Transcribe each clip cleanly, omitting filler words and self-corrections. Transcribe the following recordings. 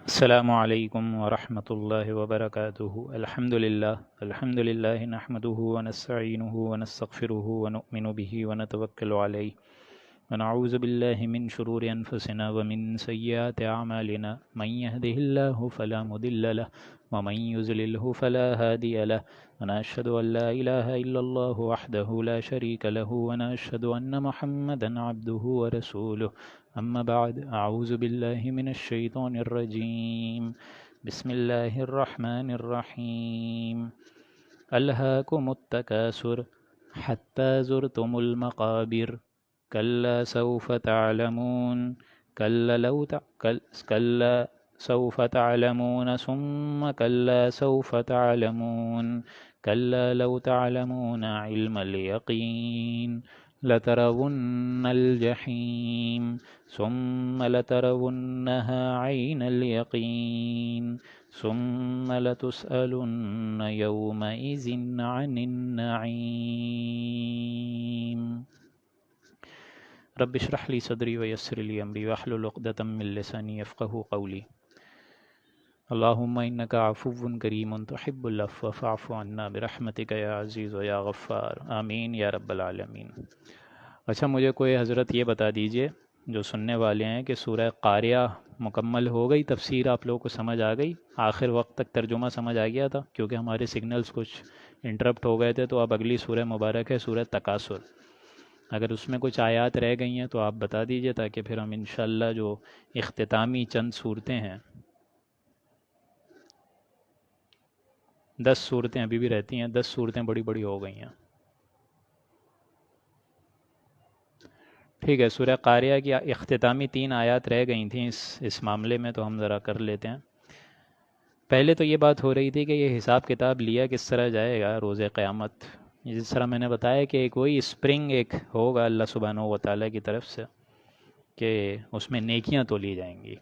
السلام علیکم ورحمۃ اللہ وبرکاتہ الحمد للہ نحمده ونستعینه ونستغفره ونؤمن به ونتوکل علیہ ونعوذ باللہ من شرور انفسنا ومن سیئات اعمالنا من يهده الله فلا مضل له ومن يضلله فلا هادي له ونشهد ان لا اله الا الله وحده لا شريك له ونشهد ان محمدا عبده ورسوله اما بعد اعوذ باللہ من الشیطان الرجیم بسم اللہ الرحمن الرحیم الہاکم التکاثر حتی زرتم المقابر کلا سوف تعلمون کلا سوف تعلمون ثم کلا سوف تعلمون کلا لو تعلمون علم الیقین لترون الجحیم ثم لترونها عین الیقین ثم لتسألن یومئذ عن النعیم رب اشرح لی صدری ویسر لی امری واحلل عقدۃ من لسانی یفقہوا قولی اللہم انک عفو کریم تحب العفو فاعف عنا برحمتک یا عزیز و یا غفار آمین یا رب العالمین۔ اچھا مجھے کوئی حضرت یہ بتا دیجئے جو سننے والے ہیں کہ سورہ قاریہ مکمل ہو گئی، تفسیر آپ لوگوں کو سمجھ آ گئی، آخر وقت تک ترجمہ سمجھ آ گیا تھا؟ کیونکہ ہمارے سگنلز کچھ انٹرپٹ ہو گئے تھے، تو اب اگلی سورہ مبارک ہے سورہ تکاثر۔ اگر اس میں کچھ آیات رہ گئی ہیں تو آپ بتا دیجئے تاکہ پھر ہم انشاءاللہ جو اختتامی چند صورتیں ہیں، 10 صورتیں ابھی بھی رہتی ہیں، 10 صورتیں بڑی بڑی ہو گئی ہیں۔ ٹھیک ہے، سورہ قاریہ کی اختتامی 3 آیات رہ گئی تھیں اس معاملے میں، تو ہم ذرا کر لیتے ہیں۔ پہلے تو یہ بات ہو رہی تھی کہ یہ حساب کتاب لیا کس طرح جائے گا روز قیامت۔ جس طرح میں نے بتایا کہ کوئی اسپرنگ ایک ہوگا اللہ سبحانہ و تعالیٰ کی طرف سے کہ اس میں نیکیاں تو لی جائیں گی،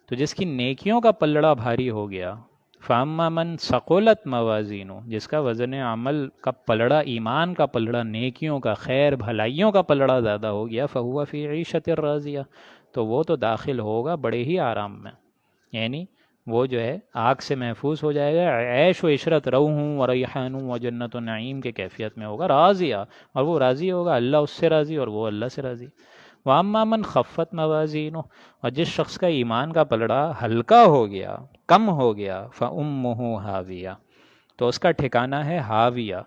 تو جس کی نیکیوں کا پلڑا بھاری ہو گیا، فَأَمَّا مَنْ ثَقُلَتْ مَوَازِينُهُ، جس کا وزن عمل کا پلڑا، ایمان کا پلڑا، نیکیوں کا، خیر بھلائیوں کا پلڑا زیادہ ہو گیا، فَهُوَ فِي عِيشَةٍ رَاضِيَةٍ، تو وہ تو داخل ہوگا بڑے ہی آرام میں، یعنی وہ جو ہے آگ سے محفوظ ہو جائے گا، عیش و عشرت، روح و ریحان و جنت و نعیم کے کیفیت میں ہوگا، راضیہ، اور وہ راضی ہوگا، اللہ اس سے راضی اور وہ اللہ سے راضی۔ وَأَمَّا مَنْ خَفَّتْ مَوَازِينُهُ، اور جس شخص کا ایمان کا پلڑا ہلکا ہو گیا، کم ہو گیا، فَأُمُّهُ هَاوِيَةٌ، تو اس کا ٹھکانہ ہے ہاویہ۔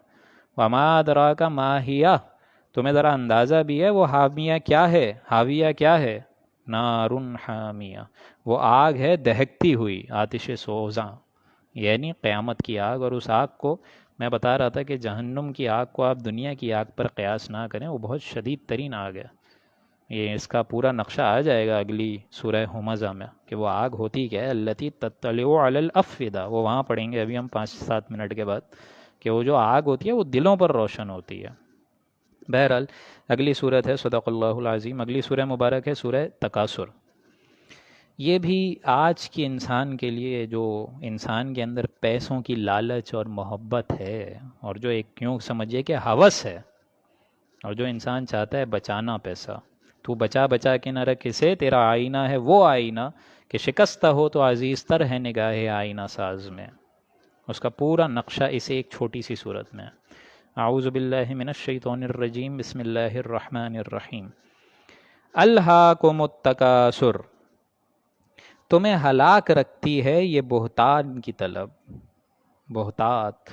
وَمَا أَدْرَاكَ مَا هِيَ، تمہیں ذرا اندازہ بھی ہے وہ ہاویہ کیا ہے؟ ہاویہ کیا ہے؟ نار حامیہ، وہ آگ ہے دہکتی ہوئی، آتش سوزاں، یعنی قیامت کی آگ۔ اور اس آگ کو میں بتا رہا تھا کہ جہنم کی آگ کو آپ دنیا کی آگ پر قیاس نہ کریں، وہ بہت شدید ترین آگ ہے۔ یہ اس کا پورا نقشہ آ جائے گا اگلی سورہ ہمزہ میں کہ وہ آگ ہوتی کیا ہے، التی تطلع علی الافئدہ، وہ وہاں پڑھیں گے ابھی ہم 5-7 منٹ کے بعد، کہ وہ جو آگ ہوتی ہے وہ دلوں پر روشن ہوتی ہے۔ بہرحال اگلی صورت ہے، صدق اللہ العظیم، اگلی سورہ مبارک ہے سورہ تکاثر۔ یہ بھی آج کے انسان کے لیے، جو انسان کے اندر پیسوں کی لالچ اور محبت ہے، اور جو ایک کیوں سمجھیے کہ ہوس ہے، اور جو انسان چاہتا ہے بچانا پیسہ، تو بچا بچا کے نہ رکھ اسے، تیرا آئینہ ہے وہ آئینہ کہ شکستہ ہو تو عزیز تر ہے نگاہ آئینہ ساز میں۔ اس کا پورا نقشہ اسے ایک چھوٹی سی صورت میں ہے۔ اعوذ باللہ من الشیطان الرجیم، بسم اللہ الرحمن الرحیم۔ الہاکم التکاثر، تمہیں ہلاک رکھتی ہے یہ بہتان کی طلب، بہتات،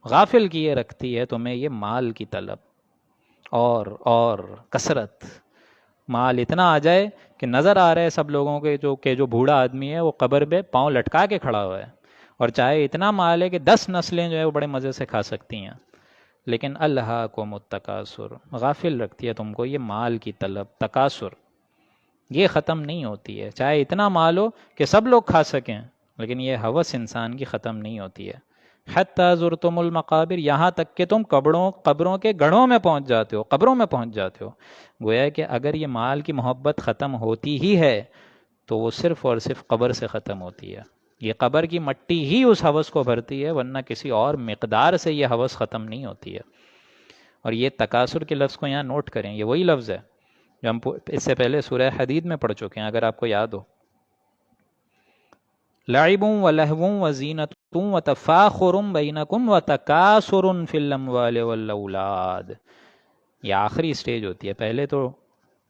غافل کیے رکھتی ہے تمہیں یہ مال کی طلب، اور کثرت، مال اتنا آ جائے کہ نظر آ رہا ہے سب لوگوں کے جو بوڑھا آدمی ہے وہ قبر پہ پاؤں لٹکا کے کھڑا ہوا ہے، اور چاہے اتنا مال ہے کہ 10 نسلیں جو ہے وہ بڑے مزے سے کھا سکتی ہیں، لیکن الہاکم التکاثر، غافل رکھتی ہے تم کو یہ مال کی طلب، تکاثر، یہ ختم نہیں ہوتی ہے، چاہے اتنا مال ہو کہ سب لوگ کھا سکیں، لیکن یہ ہوس انسان کی ختم نہیں ہوتی ہے۔ حتی زرتم المقابر، یہاں تک کہ تم قبروں کے گڑھوں میں پہنچ جاتے ہو، قبروں میں پہنچ جاتے ہو۔ گویا کہ اگر یہ مال کی محبت ختم ہوتی ہی ہے تو وہ صرف اور صرف قبر سے ختم ہوتی ہے، یہ قبر کی مٹی ہی اس ہوس کو بھرتی ہے، ورنہ کسی اور مقدار سے یہ ہوس ختم نہیں ہوتی ہے۔ اور یہ تکاثر کے لفظ کو یہاں نوٹ کریں، یہ وہی لفظ ہے جو ہم اس سے پہلے سورہ حدید میں پڑھ چکے ہیں، اگر آپ کو یاد ہو۔ لعب ولہو وزینت وتفاخر بینکم وتکاثر فی الاموال والاولاد. یہ آخری سٹیج ہوتی ہے. پہلے تو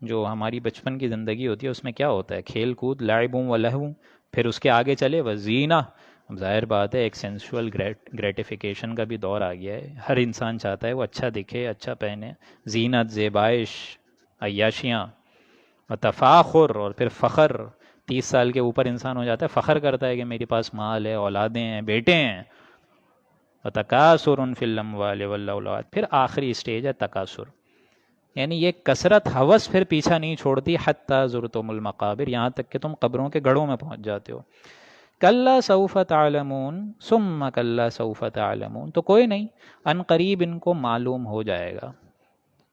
جو ہماری بچپن کی زندگی ہوتی ہے اس میں کیا ہوتا ہے؟ کھیل کود، لعب ولہو. پھر اس کے آگے چلے وزینہ. اب ظاہر بات ہے ایک سینسول گریٹیفیکیشن کا بھی دور آ گیا ہے. ہر انسان چاہتا ہے وہ اچھا دکھے، اچھا پہنے. زینت، زیبائش، عیاشیاں. اور تفاخر، اور پھر فخر. 30 سال کے اوپر انسان ہو جاتا ہے، فخر کرتا ہے کہ میرے پاس مال ہے، اولادیں ہیں، بیٹے ہیں. وتکاثر فی الاموال والاولاد. پھر آخری سٹیج ہے تکاثر، یعنی یہ کثرت ہوس پھر پیچھا نہیں چھوڑتی. حتی زرتم المقابر، یہاں تک کہ تم قبروں کے گڑھوں میں پہنچ جاتے ہو. کلا سوف تعلمون ثم کلا سوف تعلمون. تو کوئی نہیں، ان قریب ان کو معلوم ہو جائے گا.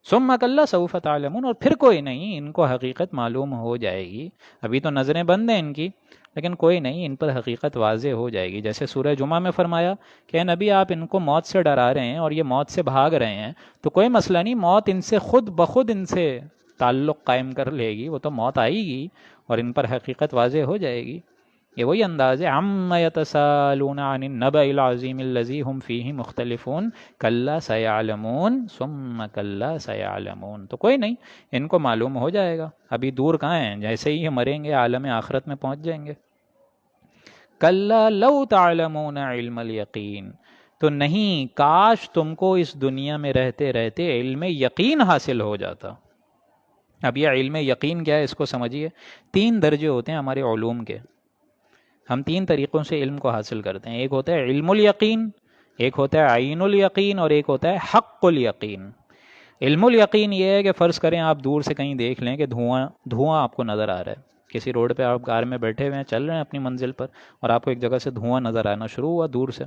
ثم کلا سوف تعلمون، اور پھر کوئی نہیں، ان کو حقیقت معلوم ہو جائے گی. ابھی تو نظریں بند ہیں ان کی، لیکن کوئی نہیں، ان پر حقیقت واضح ہو جائے گی. جیسے سورہ جمعہ میں فرمایا کہ اے نبی آپ ان کو موت سے ڈرا رہے ہیں اور یہ موت سے بھاگ رہے ہیں، تو کوئی مسئلہ نہیں، موت ان سے خود بخود ان سے تعلق قائم کر لے گی. وہ تو موت آئے گی اور ان پر حقیقت واضح ہو جائے گی. یہ وہی انداز ہے. عم یتسالون عن النبأ العظیم الذی هم فیہ مختلفون کلا سیعلمون ثم کلا سیعلمون. تو کوئی نہیں، ان کو معلوم ہو جائے گا. ابھی دور کہاں ہیں، جیسے ہی مریں گے عالم آخرت میں پہنچ جائیں گے. کلا لو تعلمون علم الیقین. تو نہیں، کاش تم کو اس دنیا میں رہتے رہتے علم یقین حاصل ہو جاتا. اب یہ علم یقین کیا ہے اس کو سمجھیے. 3 درجے ہوتے ہیں ہمارے علوم کے. ہم 3 طریقوں سے علم کو حاصل کرتے ہیں. ایک ہوتا ہے علم الیقین، ایک ہوتا ہے عین الیقین، اور ایک ہوتا ہے حق الیقین. علم الیقین یہ ہے کہ فرض کریں آپ دور سے کہیں دیکھ لیں کہ دھواں آپ کو نظر آ رہا ہے. کسی روڈ پہ آپ کار میں بیٹھے ہوئے ہیں، چل رہے ہیں اپنی منزل پر، اور آپ کو ایک جگہ سے دھواں نظر آنا شروع ہوا دور سے.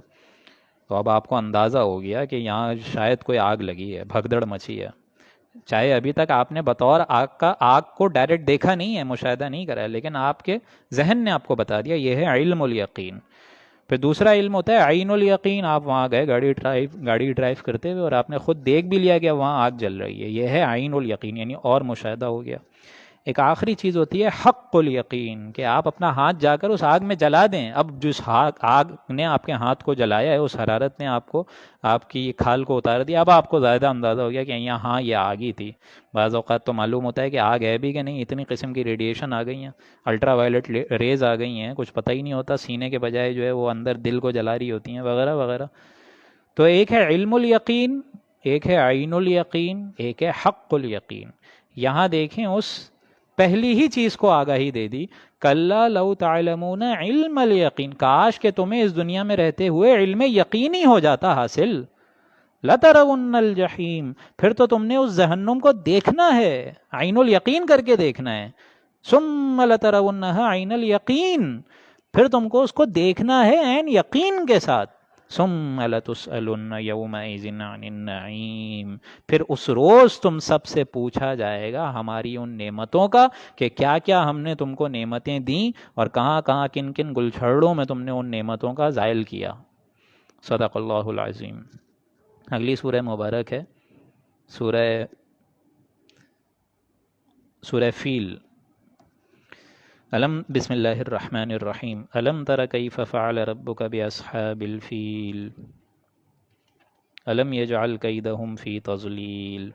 تو اب آپ کو اندازہ ہو گیا کہ یہاں شاید کوئی آگ لگی ہے، بھگدڑ مچی ہے. چاہے ابھی تک آپ نے بطور آگ کو ڈائریکٹ دیکھا نہیں ہے، مشاہدہ نہیں کرا ہے، لیکن آپ کے ذہن نے آپ کو بتا دیا. یہ ہے علم الیقین. پھر دوسرا علم ہوتا ہے عین الیقین. آپ وہاں گئے گاڑی ڈرائیو کرتے ہوئے اور آپ نے خود دیکھ بھی لیا کہ وہاں آگ جل رہی ہے. یہ ہے عین الیقین، یعنی اور مشاہدہ ہو گیا. ایک آخری چیز ہوتی ہے حق الیقین، کہ آپ اپنا ہاتھ جا کر اس آگ میں جلا دیں. اب جس آگ نے آپ کے ہاتھ کو جلایا ہے، اس حرارت نے آپ کی کھال کو اتار دیا. اب آپ کو زیادہ اندازہ ہو گیا کہ یہاں یہ آگ ہی تھی. بعض اوقات تو معلوم ہوتا ہے کہ آگ ہے بھی کہ نہیں، اتنی قسم کی ریڈیشن آ گئی ہیں، الٹرا وائلٹ ریز آ گئی ہیں، کچھ پتہ ہی نہیں ہوتا. سینے کے بجائے جو ہے وہ اندر دل کو جلا رہی ہوتی ہیں، وغیرہ وغیرہ. تو ایک ہے علم الیقین، ایک ہے عین الیقین، ایک ہے حق الیقین. یہاں دیکھیں اس پہلی ہی چیز کو آگاہی دے دی. کلا لو تعلمون علم الیقین، کاش کہ تمہیں اس دنیا میں رہتے ہوئے علم یقینی ہو جاتا حاصل. لترون الجحیم، پھر تو تم نے اس جہنم کو دیکھنا ہے، عین الیقین کر کے دیکھنا ہے. ثم لترونها عین الیقین، پھر تم کو اس کو دیکھنا ہے عین یقین کے ساتھ. ثم لتسألن یومئذ عن النعیم، پھر اس روز تم سب سے پوچھا جائے گا ہماری ان نعمتوں کا، کہ کیا کیا ہم نے تم کو نعمتیں دیں اور کہاں کہاں کن کن گلچھڑوں میں تم نے ان نعمتوں کا زائل کیا. صدق اللہ العظیم. اگلی سورہ مبارک ہے سورہ فیل. بسم اللہ الرحمن الرحیم. الم تر کیف فعل ربک باصحاب الفیل الم یجعل کیدہم فی تضلیل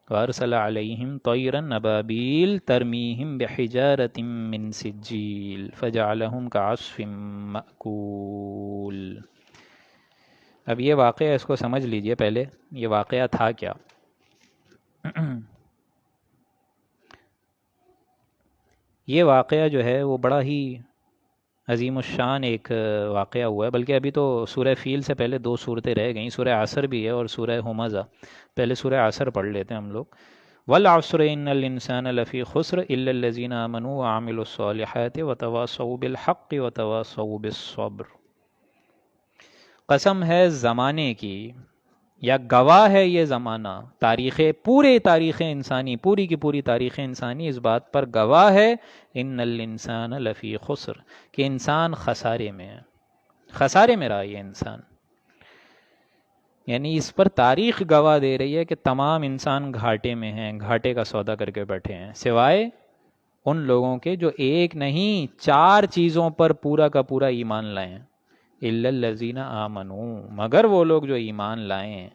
وارسل علیہم طیرا ابابیل ترمیہم بحجارۃ من سجیل فجعلہم کعصف مأکول. اب یہ واقعہ اس کو سمجھ لیجئے. پہلے یہ واقعہ تھا کیا؟ یہ واقعہ جو ہے وہ بڑا ہی عظیم الشان ایک واقعہ ہوا ہے. بلکہ ابھی تو سورہ فیل سے پہلے 2 صورتیں رہ گئیں. سورہ عصر بھی ہے اور سورہ ہمزہ. پہلے سورہ عصر پڑھ لیتے ہیں ہم لوگ. والعصر ان الانسان لفی خسر الا الذین آمنوا وعملوا الصالحات وتواصوا بالحق وتواصوا بالصبر. قسم ہے زمانے کی، یا گواہ ہے یہ زمانہ، پوری تاریخ انسانی، پوری کی پوری تاریخ انسانی اس بات پر گواہ ہے، ان الانسان لفی خسر، کہ انسان خسارے میں ہے. خسارے میں رہا یہ انسان. یعنی اس پر تاریخ گواہ دے رہی ہے کہ تمام انسان گھاٹے میں ہیں، گھاٹے کا سودا کر کے بیٹھے ہیں، سوائے ان لوگوں کے جو ایک نہیں 4 چیزوں پر پورا کا پورا ایمان لائیں. الا الذین آمنوا، مگر وہ لوگ جو ایمان لائیں.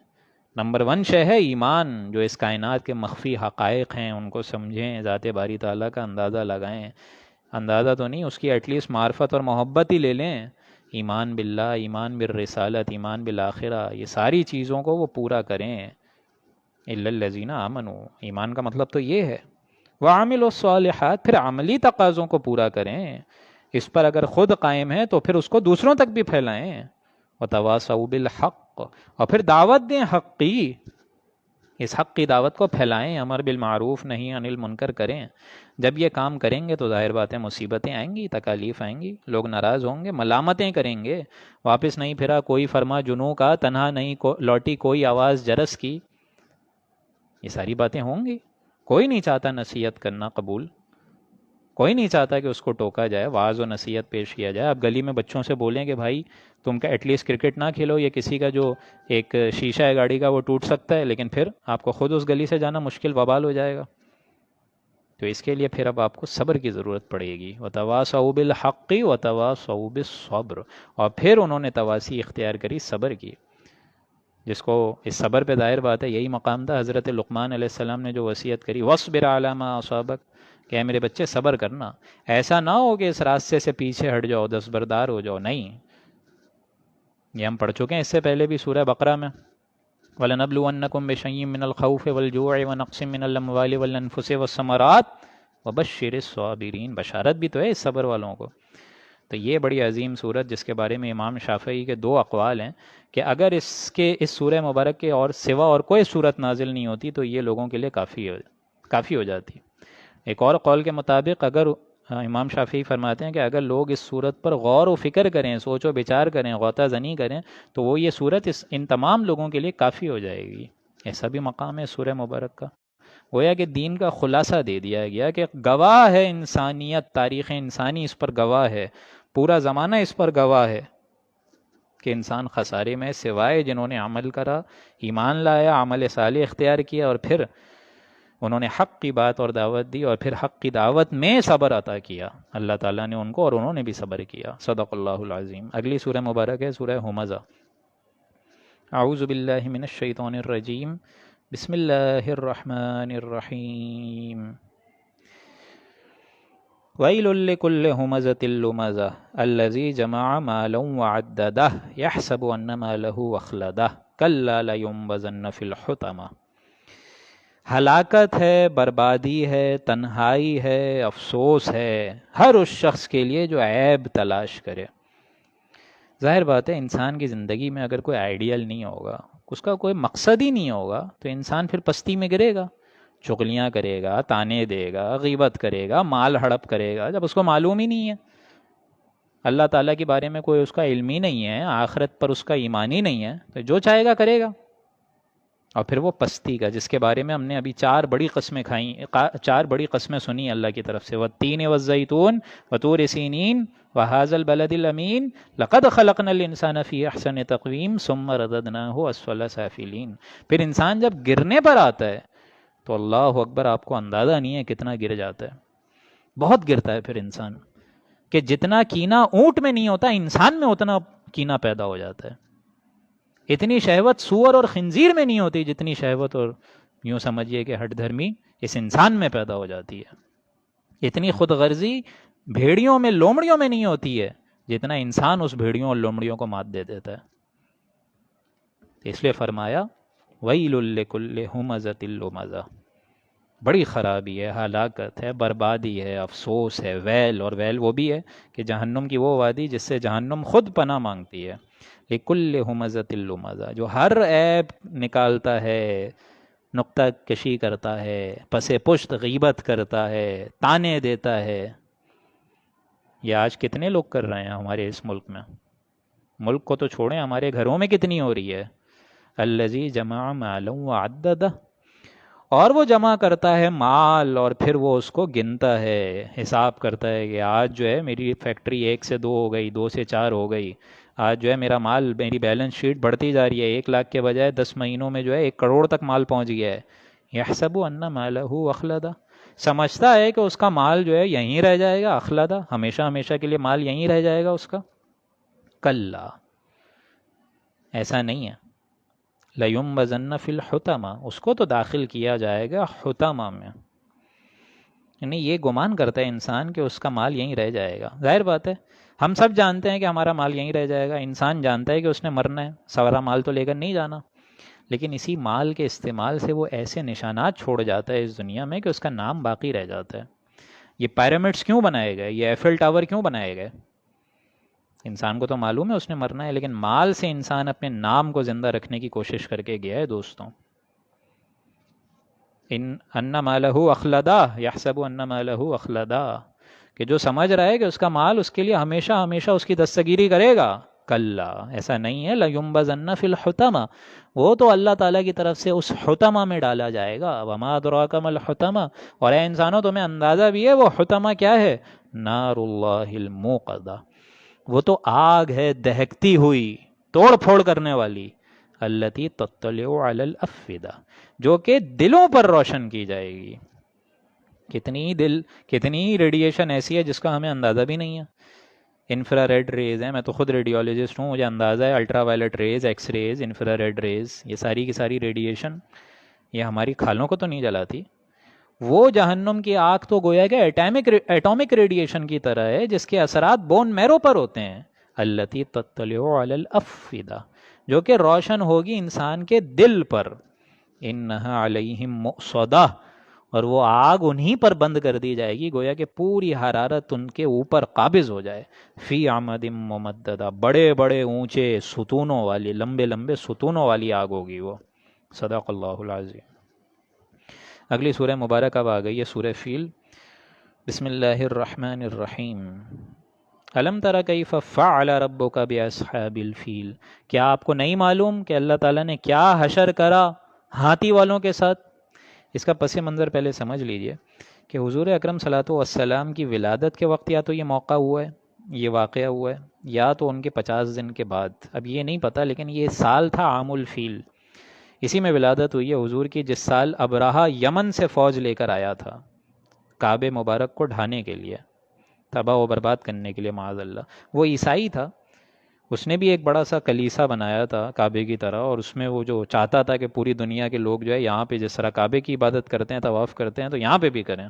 نمبر 1 شے ہے ایمان، جو اس کائنات کے مخفی حقائق ہیں ان کو سمجھیں، ذات باری تعالیٰ کا اندازہ لگائیں. اندازہ تو نہیں، اس کی ایٹ لیسٹ معرفت اور محبت ہی لے لیں. ایمان باللہ، ایمان بالرسالت، ایمان بالآخرہ، یہ ساری چیزوں کو وہ پورا کریں. الا الذین آمنوا، ایمان کا مطلب تو یہ ہے. وعملوا الصالحات، پھر عملی تقاضوں کو پورا کریں. اس پر اگر خود قائم ہیں تو پھر اس کو دوسروں تک بھی پھیلائیں. وتواصوا بالحق، اور پھر دعوت دیں حق کی، اس حق کی دعوت کو پھیلائیں، امر بالمعروف نہی عن المنکر کریں. جب یہ کام کریں گے تو ظاہر بات ہے مصیبتیں آئیں گی، تکالیف آئیں گی، لوگ ناراض ہوں گے، ملامتیں کریں گے. واپس نہیں پھرا کوئی فرما جنوں کا، تنہا نہیں لوٹی کوئی آواز جرس کی. یہ ساری باتیں ہوں گی. کوئی نہیں چاہتا نصیحت کرنا قبول، کوئی نہیں چاہتا کہ اس کو ٹوکا جائے، واعظ و نصیحت پیش کیا جائے. آپ گلی میں بچوں سے بولیں کہ بھائی تم کا ایٹ لیسٹ کرکٹ نہ کھیلو، یہ کسی کا جو ایک شیشہ ہے گاڑی کا وہ ٹوٹ سکتا ہے، لیکن پھر آپ کو خود اس گلی سے جانا مشکل وبال ہو جائے گا. تو اس کے لیے پھر اب آپ کو صبر کی ضرورت پڑے گی. وتواصوا بالحق وتواصوا بالصبر، اور پھر انہوں نے تواسی اختیار کری صبر کی، جس کو اس صبر پہ ظاہر بات ہے یہی مقام تھا. حضرت لقمان علیہ السلام نے جو وصیت کری، وَاصْبِرْ عَلَىٰ مَا أَصَابَكَ، کہ اے میرے بچے صبر کرنا، ایسا نہ ہو کہ اس راستے سے پیچھے ہٹ جاؤ، دستبردار ہو جاؤ. نہیں، یہ ہم پڑھ چکے ہیں اس سے پہلے بھی سورہ بقرہ میں. وَلَنَبْلُوَنَّكُمْ بِشَيْءٍ مِّنَ الْخَوْفِ وَالْجُوعِ وَنَقْصٍ مِّنَ الْأَمْوَالِ وَالْأَنفُسِ وَالثَّمَرَاتِ وَبَشِّرِ الصَّابِرِينَ. بشارت بھی تو ہے اس صبر والوں کو. تو یہ بڑی عظیم صورت، جس کے بارے میں امام شافعی کے 2 اقوال ہیں کہ اگر اس سورہ مبارک کے اور سوا اور کوئی صورت نازل نہیں ہوتی تو یہ لوگوں کے لیے کافی ہو جاتی. ایک اور قول کے مطابق اگر امام شافعی فرماتے ہیں کہ اگر لوگ اس صورت پر غور و فکر کریں، سوچ و بچار کریں، غوطہ زنی کریں، تو وہ یہ صورت ان تمام لوگوں کے لیے کافی ہو جائے گی. ایسا بھی مقام ہے سورہ مبارک کا. گویا کہ دین کا خلاصہ دے دیا گیا کہ گواہ ہے انسانیت، تاریخ انسانی اس پر گواہ ہے، پورا زمانہ اس پر گواہ ہے کہ انسان خسارے میں، سوائے جنہوں نے عمل کرا، ایمان لایا، عمل صالح اختیار کیا، اور پھر انہوں نے حق کی بات اور دعوت دی، اور پھر حق کی دعوت میں صبر عطا کیا اللہ تعالیٰ نے ان کو، اور انہوں نے بھی صبر کیا. صدق اللہ العظیم. اگلی سورہ مبارک ہے سورہ ہمزہ. اعوذ باللہ من الشیطان الرجیم، بسم اللہ الرحمن الرحیم. وَيْلٌ لِّكُلِّ هُمَزَةٍ لُّمَزَةٍ الَّذِي جَمَعَ مَالًا وَعَدَّدَهُ يَحْسَبُ أَنَّ مَالَهُ أَخْلَدَهُ كَلَّا لَيُنبَذَنَّ فِي الْحُطَمَةِ. ہلاکت ہے، بربادی ہے، تنہائی ہے، افسوس ہے ہر اس شخص کے لیے جو عیب تلاش کرے. ظاہر بات ہے انسان کی زندگی میں اگر کوئی آئیڈیل نہیں ہوگا، اس کا کوئی مقصد ہی نہیں ہوگا، تو انسان پھر پستی میں گرے گا، چغلیاں کرے گا، تانے دے گا، غیبت کرے گا، مال ہڑپ کرے گا، جب اس کو معلوم ہی نہیں ہے، اللہ تعالیٰ کے بارے میں کوئی اس کا علم ہی نہیں ہے، آخرت پر اس کا ایمان ہی نہیں ہے، تو جو چاہے گا کرے گا. اور پھر وہ پستی کا، جس کے بارے میں ہم نے ابھی 4 بڑی قسمیں کھائیں، 4 بڑی قسمیں سنی اللہ کی طرف سے. والتین والزیتون وطور سینین وہذا البلد الامین لقد خلقنا الانسان فی احسن تقویم ثم رددناہ اسفل سافلین. پھر انسان جب گرنے پر آتا ہے تو اللہ اکبر، آپ کو اندازہ نہیں ہے کتنا گر جاتا ہے. بہت گرتا ہے پھر انسان، کہ جتنا کینہ اونٹ میں نہیں ہوتا، انسان میں اتنا کینہ پیدا ہو جاتا ہے. اتنی شہوت سور اور خنزیر میں نہیں ہوتی جتنی شہوت، اور یوں سمجھیے کہ ہٹ دھرمی اس انسان میں پیدا ہو جاتی ہے. اتنی خود غرضی بھیڑیوں میں، لومڑیوں میں نہیں ہوتی ہے جتنا انسان اس بھیڑیوں اور لومڑیوں کو مات دے دیتا ہے. اس لیے فرمایا وَيْلٌ لِّكُلِّ هُمَزَةٍ لُّمَزَةٍ. بڑی خرابی ہے، ہلاکت ہے، بربادی ہے، افسوس ہے، ویل. اور ویل وہ بھی ہے کہ جہنم کی وہ وادی جس سے جہنم خود پناہ مانگتی ہے. لِكُلِّ هُمَزَةٍ لُّمَزَةٍ، جو ہر عیب نکالتا ہے، نقطہ کشی کرتا ہے، پس پشت غیبت کرتا ہے، تانے دیتا ہے. یہ آج کتنے لوگ کر رہے ہیں ہمارے اس ملک میں؟ ملک کو تو چھوڑیں، ہمارے گھروں میں کتنی ہو رہی ہے. الذی جمع مالا وعددہ، اور وہ جمع کرتا ہے مال اور پھر وہ اس کو گنتا ہے، حساب کرتا ہے کہ آج جو ہے میری فیکٹری 1 سے 2 ہو گئی، 2 سے 4 ہو گئی، آج جو ہے میرا مال، میری بیلنس شیٹ بڑھتی جا رہی ہے، 1 لاکھ کے بجائے 10 مہینوں میں جو ہے 1 کروڑ تک مال پہنچ گیا ہے. یحسب ان مالہ اخلدہ، سمجھتا ہے کہ اس کا مال جو ہے یہیں رہ جائے گا، اخلدا، ہمیشہ ہمیشہ کے لیے مال یہیں رہ جائے گا اس کا. کلا، ایسا نہیں ہے. لَيُنبَذَنَّ فِي الْحُطَمَةِ، اس کو تو داخل کیا جائے گا حطمہ میں. یعنی یہ گمان کرتا ہے انسان کہ اس کا مال یہیں رہ جائے گا. ظاہر بات ہے، ہم سب جانتے ہیں کہ ہمارا مال یہیں رہ جائے گا. انسان جانتا ہے کہ اس نے مرنا ہے، سارا مال تو لے کر نہیں جانا. لیکن اسی مال کے استعمال سے وہ ایسے نشانات چھوڑ جاتا ہے اس دنیا میں کہ اس کا نام باقی رہ جاتا ہے. یہ پیرامڈس کیوں بنائے گئے، یہ ایفل ٹاور کیوں بنائے گئے؟ انسان کو تو معلوم ہے اس نے مرنا ہے، لیکن مال سے انسان اپنے نام کو زندہ رکھنے کی کوشش کر کے گیا ہے دوستوں. ان مالہ اخلدا یحسب ان مالہ اخلدا، کہ جو سمجھ رہا ہے کہ اس کا مال اس کے لیے ہمیشہ ہمیشہ اس کی دستگیری کرے گا. کلا، ایسا نہیں ہے. لَيُنبَذَنَّ فِي الْحُطَمَةِ، وہ تو اللہ تعالیٰ کی طرف سے اس حطمہ میں ڈالا جائے گا. وَمَا أَدْرَاكَ مَا الْحُطَمَةُ، اور اے انسانوں تمہیں اندازہ بھی ہے وہ حطمہ کیا ہے؟ نار اللہ الموقدہ، وہ تو آگ ہے دہکتی ہوئی، توڑ پھوڑ کرنے والی. التی تطلع علی الافئدہ، جو کہ دلوں پر روشن کی جائے گی. کتنی ریڈیشن ایسی ہے جس کا ہمیں اندازہ بھی نہیں ہے. انفرا ریڈ ریز ہیں، میں تو خود ریڈیولوجسٹ ہوں، مجھے اندازہ ہے. Ultraviolet rays, X rays, infrared rays, یہ ساری کی ساری ریڈیشن یہ ہماری کھالوں کو تو نہیں جلاتی. وہ جہنم کی آگ تو گویا کہ ایٹامک ریڈیشن کی طرح ہے جس کے اثرات بون میرو پر ہوتے ہیں. التی تطلع علی الافئدہ، جو کہ روشن ہوگی انسان کے دل پر. انہا علیہم مؤصدہ، اور وہ آگ انہی پر بند کر دی جائے گی، گویا کہ پوری حرارت ان کے اوپر قابض ہو جائے. فی عمد ممددہ، بڑے بڑے اونچے ستونوں والی، لمبے لمبے ستونوں والی آگ ہوگی وہ. صدق اللہ العظیم. اگلی سورہ مبارک اب آ گئی ہے سورہ فیل. بسم اللہ الرحمن الرحیم. الم تر کیف فعل ربک باصحاب الفیل، کیا آپ کو نہیں معلوم کہ اللہ تعالیٰ نے کیا حشر کرا ہاتھی والوں کے ساتھ؟ اس کا پس منظر پہلے سمجھ لیجئے کہ حضور اکرم صلی اللہ علیہ وسلم کی ولادت کے وقت یا تو یہ موقع ہوا ہے، یہ واقعہ ہوا ہے، یا تو ان کے 50 دن کے بعد. اب یہ نہیں پتہ، لیکن یہ سال تھا عام الفیل. اسی میں ولادت ہوئی ہے حضور کی، جس سال ابرہہ یمن سے فوج لے کر آیا تھا کعبہ مبارک کو ڈھانے کے لیے، تباہ و برباد کرنے کے لیے معاذ اللہ. وہ عیسائی تھا، اس نے بھی ایک بڑا سا کلیسا بنایا تھا کعبے کی طرح، اور اس میں وہ جو چاہتا تھا کہ پوری دنیا کے لوگ جو ہے یہاں پہ جس طرح کعبے کی عبادت کرتے ہیں، طواف کرتے ہیں، تو یہاں پہ بھی کریں.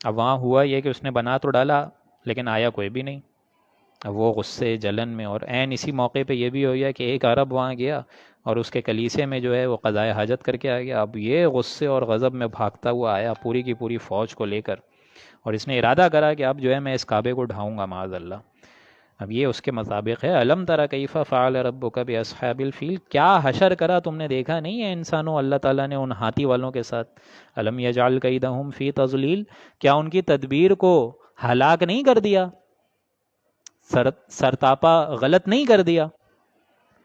اب وہاں ہوا یہ کہ اس نے بنا تو ڈالا لیکن آیا کوئی بھی نہیں. اب وہ غصے جلن میں، اور عین اسی موقع پہ یہ بھی ہو گیا کہ ایک عرب وہاں گیا اور اس کے کلیسے میں جو ہے وہ قضائے حاجت کر کے آ گیا. اب یہ غصے اور غضب میں بھاگتا ہوا آیا پوری کی پوری فوج کو لے کر، اور اس نے ارادہ کرا کہ اب جو ہے میں اس کعبے کو ڈھاؤں گا معاذ اللہ. اب یہ اس کے مطابق ہے. الم تری کیف فعل ربک باصحاب الفیل، کیا حشر کرا تم نے دیکھا نہیں ہے انسانوں اللہ تعالیٰ نے ان ہاتھی والوں کے ساتھ. الم یجعل کیدہم فی تضلیل، کیا ان کی تدبیر کو ہلاک نہیں کر دیا، سرتاپا غلط نہیں کر دیا.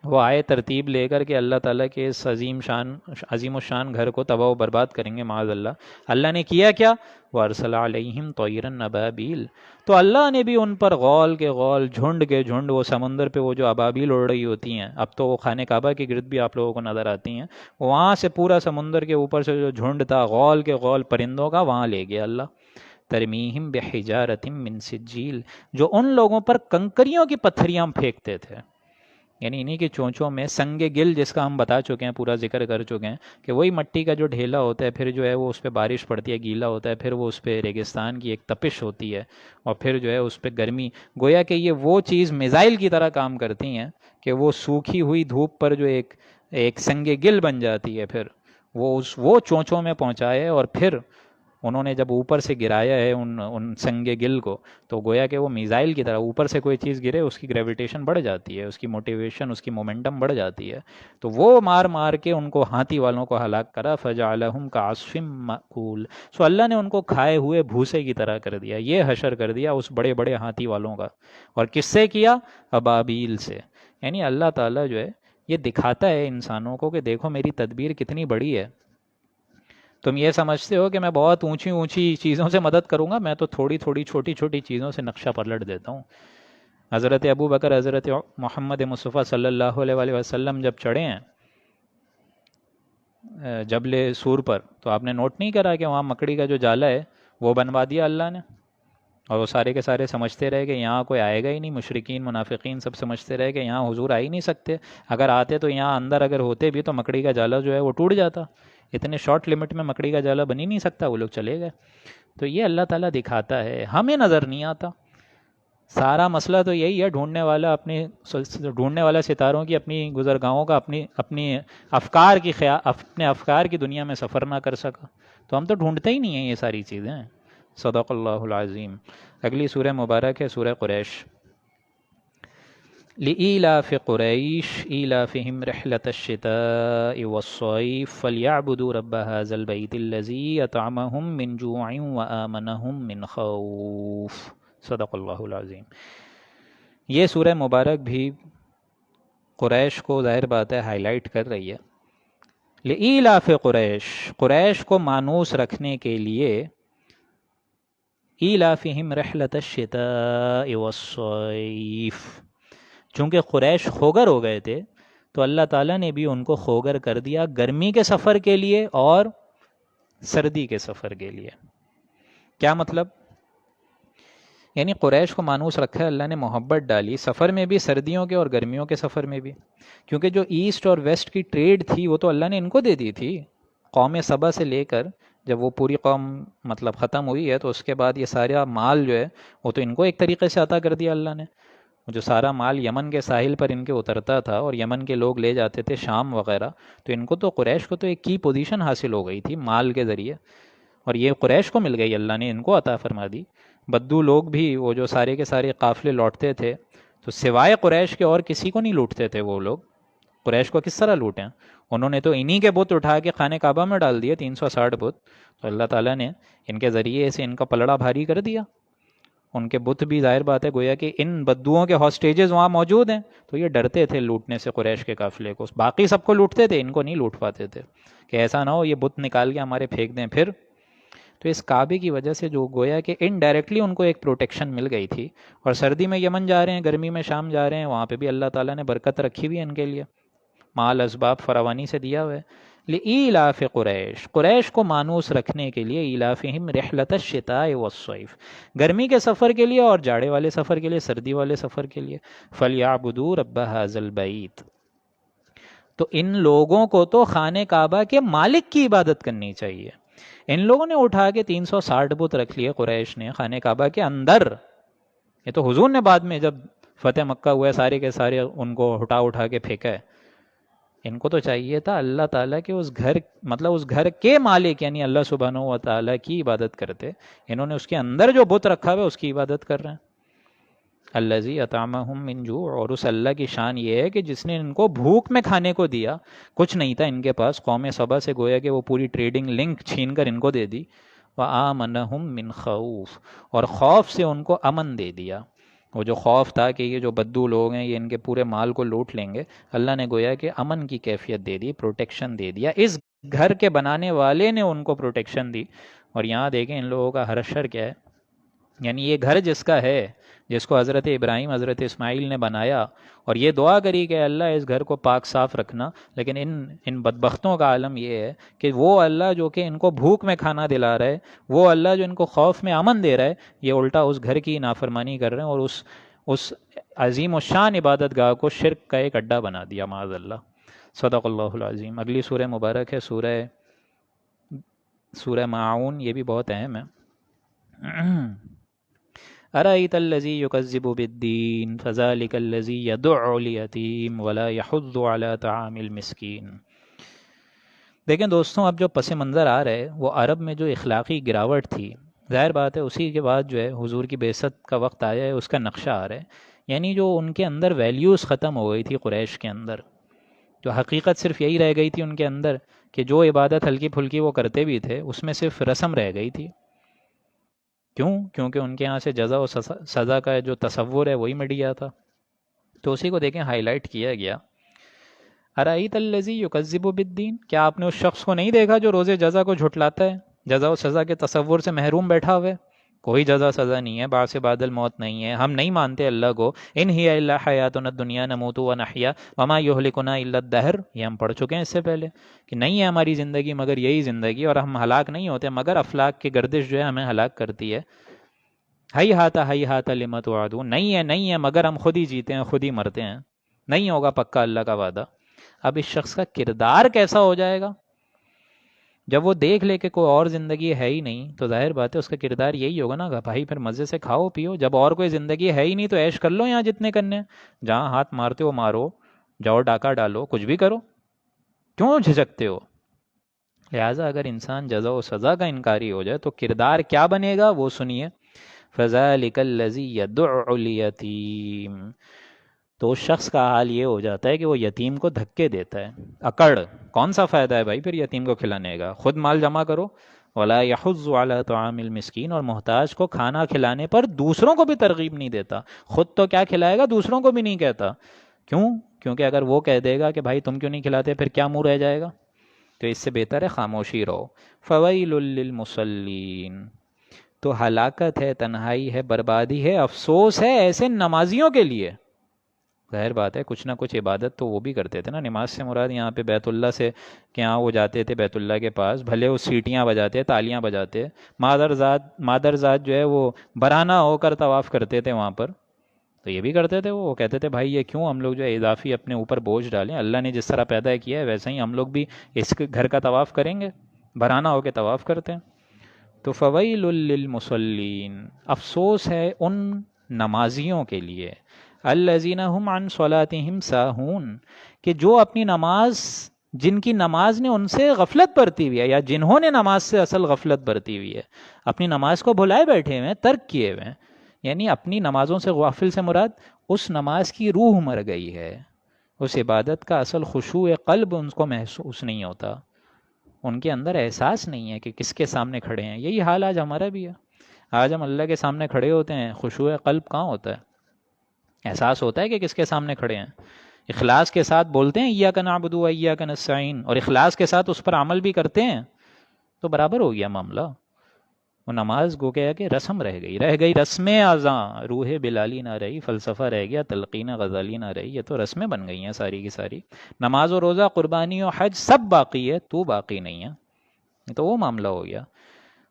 وہ آئے ترتیب لے کر کے اللہ تعالیٰ کے اس عظیم الشان گھر کو تباہ و برباد کریں گے معاذ اللہ. اللہ نے کیا کیا؟ وَأَرْسَلَ عَلَيْهِمْ طَيْرًا أَبَابِيلَ، تو اللہ نے بھی ان پر غول کے غول، جھنڈ کے جھنڈ، وہ سمندر پہ وہ جو ابابیل اڑ رہی ہوتی ہیں، اب تو وہ خانہ کعبہ کے گرد بھی آپ لوگوں کو نظر آتی ہیں، وہاں سے پورا سمندر کے اوپر سے جو جھنڈ تھا غول کے غول پرندوں کا، وہاں لے گیا اللہ. ترمیہم بحجارۃ من سجیل، جو ان لوگوں پر کنکریوں کی پتھریاں پھینکتے تھے. یعنی انہی کی چونچوں میں سنگ گل، جس کا ہم بتا چکے ہیں، پورا ذکر کر چکے ہیں کہ وہی مٹی کا جو ڈھیلا ہوتا ہے، پھر جو ہے وہ اس پہ بارش پڑتی ہے، گیلا ہوتا ہے، پھر وہ اس پہ ریگستان کی ایک تپش ہوتی ہے، اور پھر جو ہے اس پہ گرمی. گویا کہ یہ وہ چیز میزائل کی طرح کام کرتی ہیں کہ وہ سوکھی ہوئی دھوپ پر جو ایک سنگ گل بن جاتی ہے، پھر وہ چونچوں میں پہنچائے، اور پھر انہوں نے جب اوپر سے گرایا ہے ان سنگ گل کو، تو گویا کہ وہ میزائل کی طرح اوپر سے کوئی چیز گرے اس کی گریویٹیشن بڑھ جاتی ہے، اس کی موٹیویشن، اس کی مومنٹم بڑھ جاتی ہے. تو وہ مار مار کے ان کو، ہاتھی والوں کو ہلاک کرا. فجعلہم کعصف مأکول، سو اللہ نے ان کو کھائے ہوئے بھوسے کی طرح کر دیا. یہ حشر کر دیا اس بڑے بڑے ہاتھی والوں کا. اور کس سے کیا؟ ابابیل سے. یعنی اللہ تعالیٰ جو ہے یہ دکھاتا ہے انسانوں کو کہ دیکھو میری تدبیر کتنی بڑی ہے. تم یہ سمجھتے ہو کہ میں بہت اونچی اونچی چیزوں سے مدد کروں گا، میں تو تھوڑی تھوڑی چھوٹی چھوٹی چیزوں سے نقشہ پلٹ دیتا ہوں. حضرت ابو بکر، حضرت محمد مصطفیٰ صلی اللہ علیہ وآلہ وسلم جب چڑھے ہیں جبل سور پر، تو آپ نے نوٹ نہیں کرا کہ وہاں مکڑی کا جو جالا ہے وہ بنوا دیا اللہ نے، اور وہ سارے کے سارے سمجھتے رہے کہ یہاں کوئی آئے گا ہی نہیں، مشرکین منافقین سب سمجھتے رہے کہ یہاں حضور آ ہی نہیں سکتے، اگر آتے تو یہاں اندر اگر ہوتے بھی تو مکڑی کا جالا جو ہے وہ ٹوٹ جاتا، اتنے شارٹ لمٹ میں مکڑی کا جالا بن ہی نہیں سکتا، وہ لوگ چلے گئے۔ تو یہ اللہ تعالیٰ دکھاتا ہے، ہمیں نظر نہیں آتا۔ سارا مسئلہ تو یہی ہے، ڈھونڈنے والا ستاروں کی اپنی گزرگاہوں کا اپنی اپنے افکار کی دنیا میں سفر نہ کر سکا، تو ہم تو ڈھونڈتے ہی نہیں ہیں یہ ساری چیزیں۔ صدق اللہ العظیم۔ اگلی سورہ مبارک ہے سورہ قریش۔ لإيلاف قريش إيلافهم رحلة الشتاء والصيف فليعبدوا رب هذا البيت الذي أطعمهم من جوع وآمنهم من خوف۔ صدق اللہ العظیم۔ یہ سورہ مبارک بھی قریش کو ظاہر بات ہے ہائی لائٹ کر رہی ہے۔ لإیلاف قریش، قریش کو مانوس رکھنے کے لیے، ایلافہم رحلۃ الشتاء والصیف، چونکہ قریش خوگر ہو گئے تھے تو اللہ تعالیٰ نے بھی ان کو خوگر کر دیا گرمی کے سفر کے لیے اور سردی کے سفر کے لیے۔ کیا مطلب؟ یعنی قریش کو مانوس رکھا ہے اللہ نے، محبت ڈالی سفر میں بھی، سردیوں کے اور گرمیوں کے سفر میں بھی، کیونکہ جو ایسٹ اور ویسٹ کی ٹریڈ تھی وہ تو اللہ نے ان کو دے دی تھی۔ قوم سبا سے لے کر جب وہ پوری قوم مطلب ختم ہوئی ہے تو اس کے بعد یہ سارا مال جو ہے وہ تو ان کو ایک طریقے سے عطا کر دیا اللہ نے۔ جو سارا مال یمن کے ساحل پر ان کے اترتا تھا اور یمن کے لوگ لے جاتے تھے شام وغیرہ، تو ان کو تو قریش کو تو ایک کی پوزیشن حاصل ہو گئی تھی مال کے ذریعے، اور یہ قریش کو مل گئی، اللہ نے ان کو عطا فرما دی۔ بدو لوگ بھی وہ جو سارے کے سارے قافلے لوٹتے تھے تو سوائے قریش کے اور کسی کو نہیں لوٹتے تھے وہ لوگ۔ قریش کو کس طرح لوٹیں؟ انہوں نے تو انہی کے بت اٹھا کے خانہ کعبہ میں ڈال دیے، 360 بت، تو اللہ تعالیٰ نے ان کے ذریعے سے ان کا پلڑا بھاری کر دیا۔ ان کے بت بھی ظاہر بات ہے گویا کہ ان بدوؤں کے ہاسٹیجز وہاں موجود ہیں، تو یہ ڈرتے تھے لوٹنے سے قریش کے قافلے کو، باقی سب کو لوٹتے تھے، ان کو نہیں لوٹ پاتے تھے کہ ایسا نہ ہو یہ بت نکال کے ہمارے پھینک دیں پھر۔ تو اس کعبے کی وجہ سے جو گویا کہ انڈائریکٹلی ان کو ایک پروٹیکشن مل گئی تھی، اور سردی میں یمن جا رہے ہیں، گرمی میں شام جا رہے ہیں، وہاں پہ بھی اللہ تعالیٰ نے برکت رکھی ہوئی ہے ان کے لیے، مال اسباب فراوانی سے دیا ہوا ہے۔ لإیلاف قریش، قریش کو مانوس رکھنے کے لیے، ایلافہم رحلۃ الشتاء والصیف، گرمی کے سفر کے لیے اور جاڑے والے سفر کے لیے، سردی والے سفر کے لیے۔ فلیعبدوا رب ھذا البیت، تو ان لوگوں کو تو خانہ کعبہ کے مالک کی عبادت کرنی چاہیے۔ ان لوگوں نے اٹھا کے 360 بت رکھ لیے قریش نے خانہ کعبہ کے اندر، یہ تو حضور نے بعد میں جب فتح مکہ ہوا ہے سارے کے سارے ان کو اٹھا کے پھینکا ہے۔ ان کو تو چاہیے تھا اللہ تعالیٰ کے اس گھر، مطلب اس گھر کے مالک یعنی اللہ سبحانہ و تعالیٰ کی عبادت کرتے، انہوں نے اس کے اندر جو بت رکھا ہوا ہے اس کی عبادت کر رہے ہیں۔ الذی اطعمہم من جوع، اور اس اللہ کی شان یہ ہے کہ جس نے ان کو بھوک میں کھانے کو دیا، کچھ نہیں تھا ان کے پاس، قوم سبا سے گویا کہ وہ پوری ٹریڈنگ لنک چھین کر ان کو دے دی۔ وآمنہم من خوف، اور خوف سے ان کو امن دے دیا۔ وہ جو خوف تھا کہ یہ جو بدو لوگ ہیں یہ ان کے پورے مال کو لوٹ لیں گے، اللہ نے گویا کہ امن کی کیفیت دے دی، پروٹیکشن دے دیا، اس گھر کے بنانے والے نے ان کو پروٹیکشن دی۔ اور یہاں دیکھیں ان لوگوں کا حشر کیا ہے، یعنی یہ گھر جس کا ہے، جس کو حضرت ابراہیم حضرت اسماعیل نے بنایا، اور یہ دعا کری کہ اللہ اس گھر کو پاک صاف رکھنا، لیکن ان بدبختوں کا عالم یہ ہے کہ وہ اللہ جو کہ ان کو بھوک میں کھانا دلا رہا ہے، وہ اللہ جو ان کو خوف میں امن دے رہا ہے، یہ الٹا اس گھر کی نافرمانی کر رہے ہیں، اور اس عظیم و شان عبادت گاہ کو شرک کا ایک اڈا بنا دیا، معاذ اللہ۔ صدق اللہ العظیم۔ اگلی سورہ مبارک ہے سورہ معاون، یہ بھی بہت اہم ہے۔ أرأيت الذي يكذب بالدين فذلك الذي يدع اليتيم ولا يحض على طعام المسكين۔ دیکھیں دوستوں، اب جو پس منظر آ رہے وہ عرب میں جو اخلاقی گراوٹ تھی، ظاہر بات ہے اسی کے بعد جو ہے حضور کی بعثت کا وقت آیا ہے، اس کا نقشہ آ رہا ہے، یعنی جو ان کے اندر ویلیوز ختم ہو گئی تھی قریش کے اندر، جو حقیقت صرف یہی رہ گئی تھی ان کے اندر کہ جو عبادت ہلکی پھلکی وہ کرتے بھی تھے اس میں صرف رسم رہ گئی تھی۔ کیونکہ ان کے یہاں سے جزا و سزا کا جو تصور ہے وہی مٹ گیا تھا، تو اسی کو دیکھیں ہائی لائٹ کیا گیا۔ ارأیت الذی یکذب بالدین، کیا آپ نے اس شخص کو نہیں دیکھا جو روز جزا کو جھٹلاتا ہے، جزا و سزا کے تصور سے محروم بیٹھا ہوا ہے؟ کوئی جزا سزا نہیں ہے، بعد سے بعد الموت نہیں ہے، ہم نہیں مانتے اللہ کو۔ ان ہی الا حیاتنا الدنیا نموت و نحیا وما یہلکنا الا الدہر، یہ ہم پڑھ چکے ہیں اس سے پہلے کہ نہیں ہے ہماری زندگی مگر یہی زندگی، اور ہم ہلاک نہیں ہوتے مگر افلاک کی گردش جو ہے ہمیں ہلاک کرتی ہے۔ ہی ہاتھ لما توعدون، نہیں ہے مگر ہم خود ہی جیتے ہیں خود ہی مرتے ہیں، نہیں ہوگا پکا اللہ کا وعدہ۔ اب اس شخص کا کردار کیسا ہو جائے گا؟ جب وہ دیکھ لے کہ کوئی اور زندگی ہے ہی نہیں تو ظاہر بات ہے اس کا کردار یہی ہوگا نا، بھائی پھر مزے سے کھاؤ پیو، جب اور کوئی زندگی ہے ہی نہیں تو عیش کر لو یہاں جتنے کرنے ہیں، جہاں ہاتھ مارتے ہو مارو، جاؤ ڈاکہ ڈالو، کچھ بھی کرو، کیوں جھجکتے ہو؟ لہٰذا اگر انسان جزا و سزا کا انکاری ہو جائے تو کردار کیا بنے گا وہ سنیے۔ فَذَلِكَ الَّذِي يَدُعُّ الْيَتِيمَ، تو اس شخص کا حال یہ ہو جاتا ہے کہ وہ یتیم کو دھکے دیتا ہے، اکڑ۔ کون سا فائدہ ہے بھائی پھر یتیم کو کھلانے کا؟ خود مال جمع کرو۔ ولا يحض على طعام المسکین، اور محتاج کو کھانا کھلانے پر دوسروں کو بھی ترغیب نہیں دیتا، خود تو کیا کھلائے گا دوسروں کو بھی نہیں کہتا۔ کیوں؟ کیونکہ اگر وہ کہہ دے گا کہ بھائی تم کیوں نہیں کھلاتے پھر کیا منہ رہ جائے گا، تو اس سے بہتر ہے خاموشی رہو۔ فویل للمصلین، تو ہلاکت ہے، تنہائی ہے، بربادی ہے، افسوس ہے ایسے نمازیوں کے لیے۔ ظاہر بات ہے کچھ نہ کچھ عبادت تو وہ بھی کرتے تھے نا، نماز سے مراد یہاں پہ بیت اللہ سے کہ ہاں وہ جاتے تھے بیت اللہ کے پاس، بھلے وہ سیٹیاں بجاتے تالیاں بجاتے، مادر ذات جو ہے وہ برہنہ ہو کر طواف کرتے تھے وہاں پر، تو یہ بھی کرتے تھے، وہ کہتے تھے بھائی یہ کیوں ہم لوگ جو ہے اضافی اپنے اوپر بوجھ ڈالیں، اللہ نے جس طرح پیدا کیا ہے ویسے ہی ہم لوگ بھی اس گھر کا طواف کریں گے، برہنہ ہو کے طواف کرتے ہیں۔ تو فویل للمصلین، افسوس ہے ان نمازیوں کے لیے، الذین هم عن صلاتهم ساہون، کہ جو اپنی نماز، جن کی نماز نے ان سے غفلت برتی ہوئی ہے، یا جنہوں نے نماز سے اصل غفلت برتی ہوئی ہے، اپنی نماز کو بھلائے بیٹھے ہوئے ہیں، ترک کیے ہوئے ہیں، یعنی اپنی نمازوں سے غافل سے مراد اس نماز کی روح مر گئی ہے، اس عبادت کا اصل خشوع قلب ان کو محسوس نہیں ہوتا، ان کے اندر احساس نہیں ہے کہ کس کے سامنے کھڑے ہیں۔ یہی حال آج ہمارا بھی ہے، آج ہم اللہ کے سامنے کھڑے ہوتے ہیں، خشوع قلب کہاں ہوتا ہے؟ احساس ہوتا ہے کہ کس کے سامنے کھڑے ہیں؟ اخلاص کے ساتھ بولتے ہیں ایاک نعبد و ایاک نستعین، اور اخلاص کے ساتھ اس پر عمل بھی کرتے ہیں، تو برابر ہو گیا معاملہ۔ وہ نماز گو گیا کہ رسم رہ گئی رسم اذاں، روح بلالی نہ رہی، فلسفہ رہ گیا، تلقین غزالی نہ رہی، یہ تو رسمیں بن گئی ہیں ساری کی ساری۔ نماز و روزہ، قربانی و حج سب باقی ہے، تو باقی نہیں ہے، تو وہ معاملہ ہو گیا۔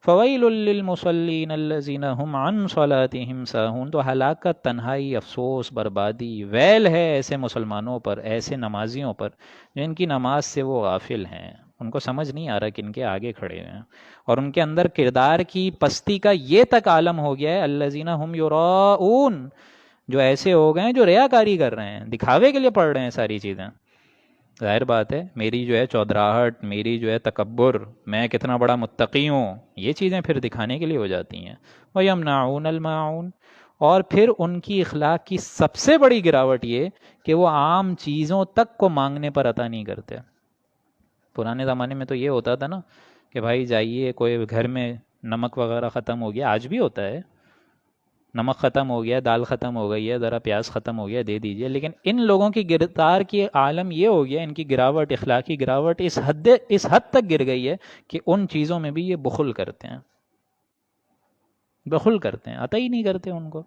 فویل للمصلین الذین هم عن صلاتهم ساہون، تو ہلاکت، تنہائی، افسوس، بربادی، ویل ہے ایسے مسلمانوں پر، ایسے نمازیوں پر جن کی نماز سے وہ غافل ہیں، ان کو سمجھ نہیں آ رہا کہ ان کے آگے کھڑے ہیں، اور ان کے اندر کردار کی پستی کا یہ تک عالم ہو گیا ہے، الذین هم یراؤون، جو ایسے ہو گئے ہیں جو ریاکاری کر رہے ہیں، دکھاوے کے لیے پڑھ رہے ہیں ساری چیزیں۔ ظاہر بات ہے میری جو ہے چودراہٹ، میری جو ہے تکبر، میں کتنا بڑا متقی ہوں، یہ چیزیں پھر دکھانے کے لیے ہو جاتی ہیں۔ وَيَمْنَعُونَ الْمَاعُونَ، اور پھر ان کی اخلاق کی سب سے بڑی گراوٹ یہ کہ وہ عام چیزوں تک کو مانگنے پر عطا نہیں کرتے۔ پرانے زمانے میں تو یہ ہوتا تھا نا کہ بھائی جائیے کوئی گھر میں نمک وغیرہ ختم ہو گیا، آج بھی ہوتا ہے، نمک ختم ہو گیا، دال ختم ہو گئی ہے، ذرا پیاز ختم ہو گیا، دے دیجئے، لیکن ان لوگوں کی گرفتار کی عالم یہ ہو گیا، ان کی گراوٹ، اخلاقی گراوٹ اس حد تک گر گئی ہے کہ ان چیزوں میں بھی یہ بخل کرتے ہیں، عطا ہی نہیں کرتے ان کو۔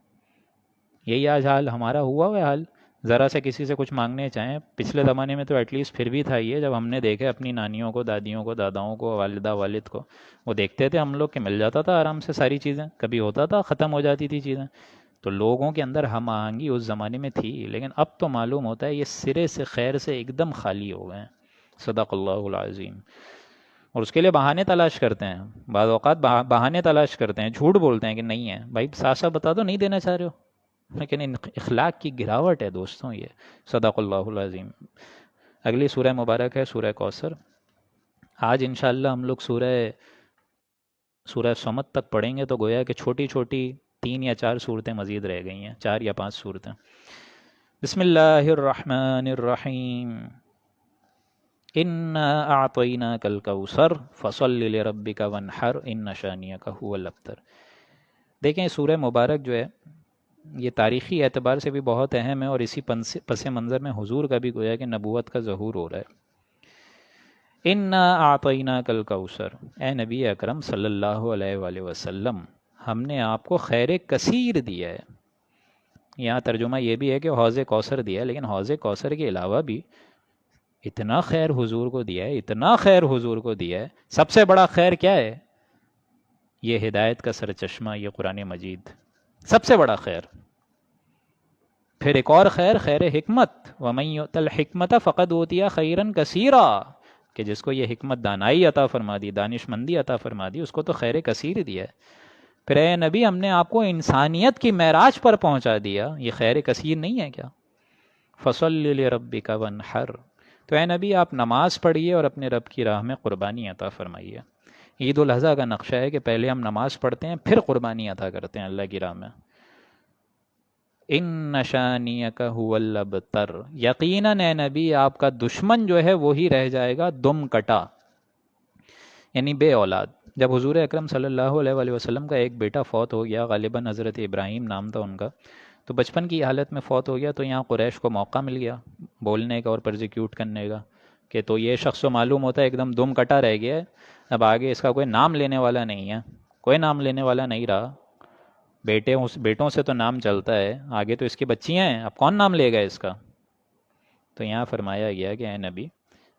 یہی آج حال ہمارا ہوا ہے حال، ذرا سے کسی سے کچھ مانگنے چاہیں، پچھلے زمانے میں تو ایٹ لیسٹ پھر بھی تھا یہ، جب ہم نے دیکھے اپنی نانیوں کو، دادیوں کو، داداؤں کو، والدہ والد کو، وہ دیکھتے تھے ہم لوگ کہ مل جاتا تھا آرام سے ساری چیزیں، کبھی ہوتا تھا ختم ہو جاتی تھی چیزیں، تو لوگوں کے اندر ہم آہنگی اس زمانے میں تھی، لیکن اب تو معلوم ہوتا ہے یہ سرے سے خیر سے ایک دم خالی ہو گئے ہیں۔ صدق اللہ العظیم۔ اور اس کے لیے بہانے تلاش کرتے ہیں، بعض اوقات بہانے تلاش کرتے ہیں، جھوٹ بولتے ہیں کہ نہیں ہے، بھائی صاف صاف بتا دو نہیں دینا چاہ رہے ہو، لیکن ان اخلاق کی گراوٹ ہے دوستوں یہ۔ صدق اللہ العظیم۔ اگلی سورہ مبارک ہے سورہ کوثر۔ آج انشاءاللہ ہم لوگ سورہ صمد تک پڑھیں گے، تو گویا کہ چھوٹی چھوٹی 3 یا 4 صورتیں مزید رہ گئی ہیں، 4 یا 5 صورتیں۔ بسم اللہ الرحمن الرحیم۔ انا اعطیناک الکوثر فصل لربک وانحر ان شانئک ھو الابتر۔ دیکھیں سورہ مبارک جو ہے یہ تاریخی اعتبار سے بھی بہت اہم ہے، اور اسی پس منظر میں حضور کا بھی گویا کہ نبوت کا ظہور ہو رہا ہے۔ انا اعطیناک الکوثر، اے نبی اکرم صلی اللہ علیہ وآلہ وسلم، ہم نے آپ کو خیر کثیر دیا ہے. یہاں ترجمہ یہ بھی ہے کہ حوض کوثر دیا ہے، لیکن حوض کوثر کے علاوہ بھی اتنا خیر حضور کو دیا ہے، اتنا خیر حضور کو دیا ہے. سب سے بڑا خیر کیا ہے؟ یہ ہدایت کا سرچشمہ، یہ قرآن مجید، سب سے بڑا خیر. پھر ایک اور خیر، خیر حکمت، وَمَن يُؤْتَ الْحِكْمَةَ فَقَدْ أُوتِيَ خَيْرًا كَثِيرًا، کہ جس کو یہ حکمت دانائی عطا فرما دی، دانش مندی عطا فرما دی، اس کو تو خیر کثیر دیا ہے. پھر اے نبی ہم نے آپ کو انسانیت کی معراج پر پہنچا دیا، یہ خیر کثیر نہیں ہے کیا؟ فَصَلِّ لِرَبِّكَ وَانْحَرْ، تو اے نبی آپ نماز پڑھیے اور اپنے رب کی راہ میں قربانی عطا فرمائیے. عید الاضحیٰ کا نقشہ ہے کہ پہلے ہم نماز پڑھتے ہیں، پھر قربانی عطا کرتے ہیں اللہ کی راہ میں. ان شانیک هو الابتر، یقیناً اے نبی آپ کا دشمن جو ہے وہی رہ جائے گا دم کٹا، یعنی بے اولاد. جب حضور اکرم صلی اللہ علیہ وآلہ وسلم کا ایک بیٹا فوت ہو گیا، غالباً حضرت ابراہیم نام تھا ان کا، تو بچپن کی حالت میں فوت ہو گیا، تو یہاں قریش کو موقع مل گیا بولنے کا اور پرزیکیوٹ کرنے کا کہ تو یہ شخص تو معلوم ہوتا ہے ایک دم دم کٹا رہ گیا ہے، اب آگے اس کا کوئی نام لینے والا نہیں ہے، کوئی نام لینے والا نہیں رہا. بیٹوں سے تو نام چلتا ہے، آگے تو اس کی بچیاں ہیں، اب کون نام لے گا اس کا؟ تو یہاں فرمایا گیا کہ اے نبی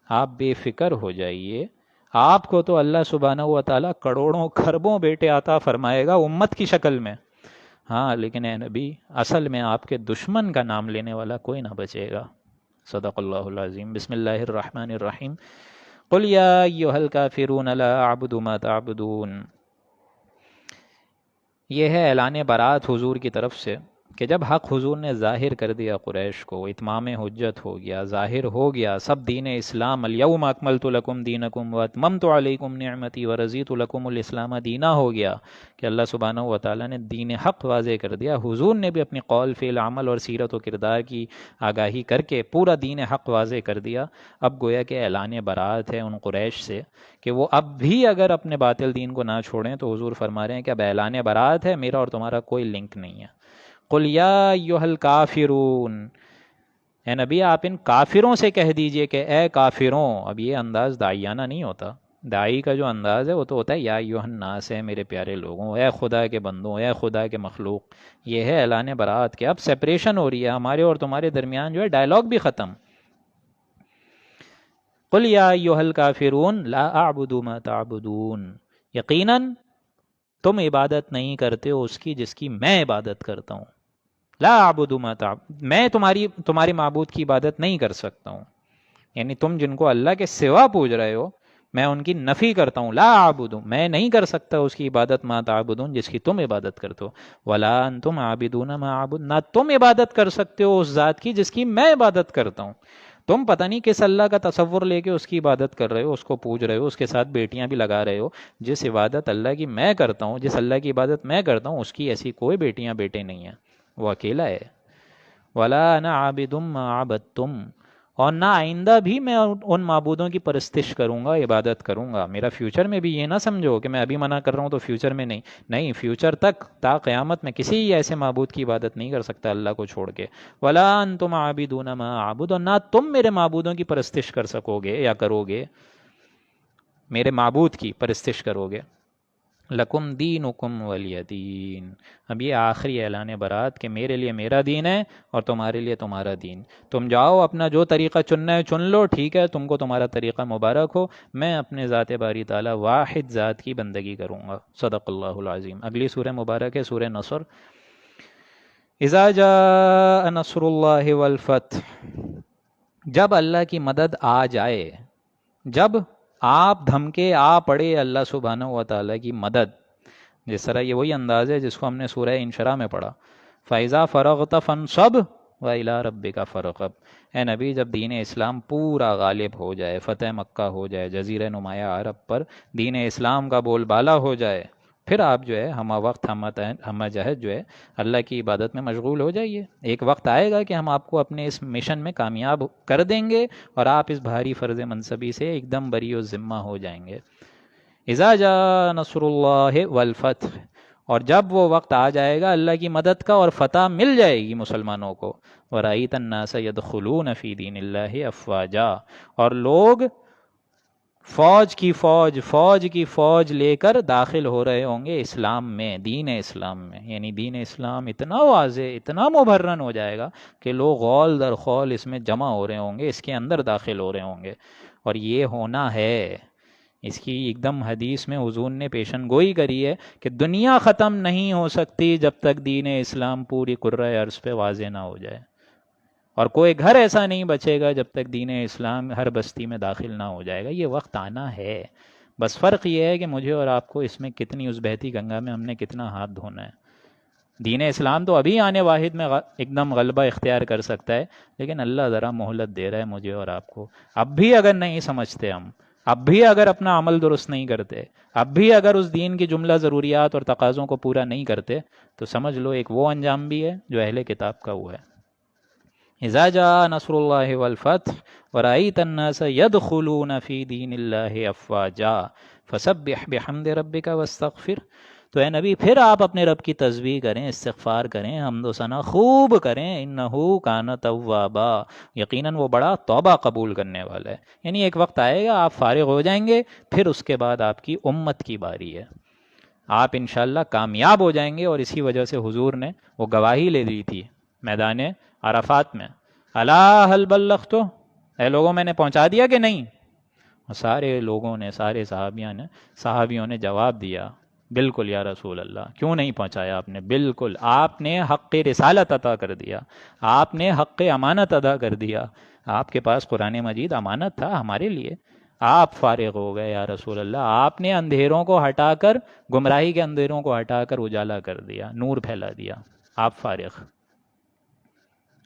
آپ بے فکر ہو جائیے، آپ کو تو اللہ سبحانہ و تعالیٰ کروڑوں خربوں بیٹے عطا فرمائے گا امت کی شکل میں، ہاں لیکن اے نبی اصل میں آپ کے دشمن کا نام لینے والا کوئی نہ بچے گا. صدق اللہ العظیم. بسم اللہ الرحمن الرحیم. قل یا ایھا الکافرون لا اعبد ما تعبدون. یہ ہے اعلان برات حضور کی طرف سے کہ جب حق حضور نے ظاہر کر دیا قریش کو، اتمام حجت ہو گیا، ظاہر ہو گیا سب دین اسلام، الیوم اکملت لکم دینکم واتممت علیکم نعمتی ورضیت لکم الاسلام دینا ہو گیا، کہ اللہ سبحانہ و تعالیٰ نے دین حق واضح کر دیا. حضور نے بھی اپنی قول فعل عمل اور سیرت و کردار کی آگاہی کر کے پورا دین حق واضح کر دیا. اب گویا کہ اعلان برات ہے ان قریش سے کہ وہ اب بھی اگر اپنے باطل دین کو نہ چھوڑیں، تو حضور فرما رہے ہیں کہ اب اعلان برات ہے، میرا اور تمہارا کوئی لنک نہیں ہے. قل یا ایھا الکافرون، اے نبی آپ ان کافروں سے کہہ دیجئے کہ اے کافروں. اب یہ انداز داعیانہ نہیں ہوتا، داعی کا جو انداز ہے وہ تو ہوتا ہے یا ایھا الناس، ہے میرے پیارے لوگوں، اے خدا کے بندوں، اے خدا کے مخلوق. یہ ہے اعلان برات کے اب سپریشن ہو رہی ہے ہمارے اور تمہارے درمیان، جو ہے ڈائلاگ بھی ختم. قل یا ایھا الکافرون لا اعبد ما تعبدون، یقیناً تم عبادت نہیں کرتے ہو اس کی جس کی میں عبادت کرتا ہوں. لا اعبد ما تعبد، میں تمہارے معبود کی عبادت نہیں کر سکتا ہوں، یعنی تم جن کو اللہ کے سوا پوج رہے ہو میں ان کی نفی کرتا ہوں. لا اعبد، میں نہیں کر سکتا اس کی عبادت، ما تعبدون جس کی تم عبادت کرتے ہو. ولا انتم عابدون ما اعبد، نہ تم عبادت کر سکتے ہو اس ذات کی جس کی میں عبادت کرتا ہوں. تم پتہ نہیں کس اللہ کا تصور لے کے اس کی عبادت کر رہے ہو، اس کو پوج رہے ہو، اس کے ساتھ بیٹیاں بھی لگا رہے ہو. جس عبادت اللہ کی میں کرتا ہوں، جس اللہ کی عبادت میں کرتا ہوں، اس کی ایسی کوئی بیٹیاں بیٹے نہیں ہیں، وہ اکیلا ہے. ولا انا عابد ما عبدتم، اور نہ آئندہ بھی میں ان معبودوں کی پرستش کروں گا، عبادت کروں گا. میرا فیوچر میں بھی یہ نہ سمجھو کہ میں ابھی منع کر رہا ہوں تو فیوچر میں نہیں، فیوچر تک تا قیامت میں کسی ایسے معبود کی عبادت نہیں کر سکتا اللہ کو چھوڑ کے. ولا انتم عابدون ما اعبد، اور نہ تم میرے معبودوں کی پرستش کر سکو گے یا کرو گے، میرے معبود کی پرستش کرو گے. لکم دینکم ولی دین. اب یہ آخری اعلان برات کہ میرے لیے میرا دین ہے اور تمہارے لیے تمہارا دین. تم جاؤ اپنا جو طریقہ چننا ہے چن لو، ٹھیک ہے، تم کو تمہارا طریقہ مبارک ہو، میں اپنے ذات باری تعالیٰ واحد ذات کی بندگی کروں گا. صدق اللہ العظیم. اگلی سورہ مبارک ہے سورہ نصر. اذا جاء نصر اللہ والفتح، جب اللہ کی مدد آ جائے، جب آپ دھمکے آ پڑے اللہ سبحانہ و تعالیٰ کی مدد. جس طرح یہ وہی انداز ہے جس کو ہم نے سورہ انشراح میں پڑھا، فَإِذَا فَرَغْتَ فَانْصَبْ وَإِلَىٰ رَبِّكَ فَارْغَب. اے نبی جب دین اسلام پورا غالب ہو جائے، فتح مکہ ہو جائے، جزیرہ نمایاں عرب پر دین اسلام کا بول بالا ہو جائے، پھر آپ جو ہے ہمہ وقت ہمہ جہد جو ہے اللہ کی عبادت میں مشغول ہو جائیے. ایک وقت آئے گا کہ ہم آپ کو اپنے اس مشن میں کامیاب کر دیں گے اور آپ اس بھاری فرض منصبی سے ایک دم بری و ذمہ ہو جائیں گے. اذا جاء نصر اللہ والفتح، اور جب وہ وقت آ جائے گا اللہ کی مدد کا اور فتح مل جائے گی مسلمانوں کو. وَرَأَيْتَ النَّاسَ يَدْخُلُونَ فِي دِينِ اللَّهِ أَفْوَاجًا، اور لوگ فوج کی فوج لے کر داخل ہو رہے ہوں گے اسلام میں، دین اسلام میں. یعنی دین اسلام اتنا واضح، اتنا مبرہن ہو جائے گا کہ لوگ غول در غول اس میں جمع ہو رہے ہوں گے، اس کے اندر داخل ہو رہے ہوں گے. اور یہ ہونا ہے. اس کی ایک دم حدیث میں حضور نے پیشن گوئی کری ہے کہ دنیا ختم نہیں ہو سکتی جب تک دین اسلام پوری کرۂ ارض پہ واضح نہ ہو جائے، اور کوئی گھر ایسا نہیں بچے گا جب تک دین اسلام ہر بستی میں داخل نہ ہو جائے گا. یہ وقت آنا ہے. بس فرق یہ ہے کہ مجھے اور آپ کو اس میں کتنی، اس بہتی گنگا میں ہم نے کتنا ہاتھ دھونا ہے. دین اسلام تو ابھی آنے واحد میں ایک دم غلبہ اختیار کر سکتا ہے، لیکن اللہ ذرا مہلت دے رہا ہے مجھے اور آپ کو. اب بھی اگر نہیں سمجھتے ہم، اب بھی اگر اپنا عمل درست نہیں کرتے، اب بھی اگر اس دین کی جملہ ضروریات اور تقاضوں کو پورا نہیں کرتے، تو سمجھ لو ایک وہ انجام بھی ہے جو اہل کتاب کا ہوا ہے. اذا جاء نصر اللہ والفتح ورأیت الناس يدخلون فی دین اللہ افواجا فسبح بحمد ربک واستغفر. تو اے نبی پھر آپ اپنے رب کی تسبیح کریں، استغفار کریں، حمد و ثنا خوب کریں. انہ کان توابا، یقیناً وہ بڑا توبہ قبول کرنے والا ہے. یعنی ایک وقت آئے گا آپ فارغ ہو جائیں گے، پھر اس کے بعد آپ کی امت کی باری ہے. آپ انشاءاللہ کامیاب ہو جائیں گے. اور اسی وجہ سے حضور نے وہ گواہی لے دی تھی میدان عرفات میں، الا هل بلغت، اے لوگوں میں نے پہنچا دیا کہ نہیں؟ سارے لوگوں نے، سارے صحابیوں نے جواب دیا بالکل یا رسول اللہ. کیوں نہیں پہنچایا آپ نے؟ بالکل، آپ نے حق رسالت عطا کر دیا، آپ نے حق امانت ادا کر دیا. آپ کے پاس قرآن مجید امانت تھا ہمارے لیے، آپ فارغ ہو گئے یا رسول اللہ. آپ نے اندھیروں کو ہٹا کر، گمراہی کے اندھیروں کو ہٹا کر اجالا کر دیا، نور پھیلا دیا. آپ فارغ.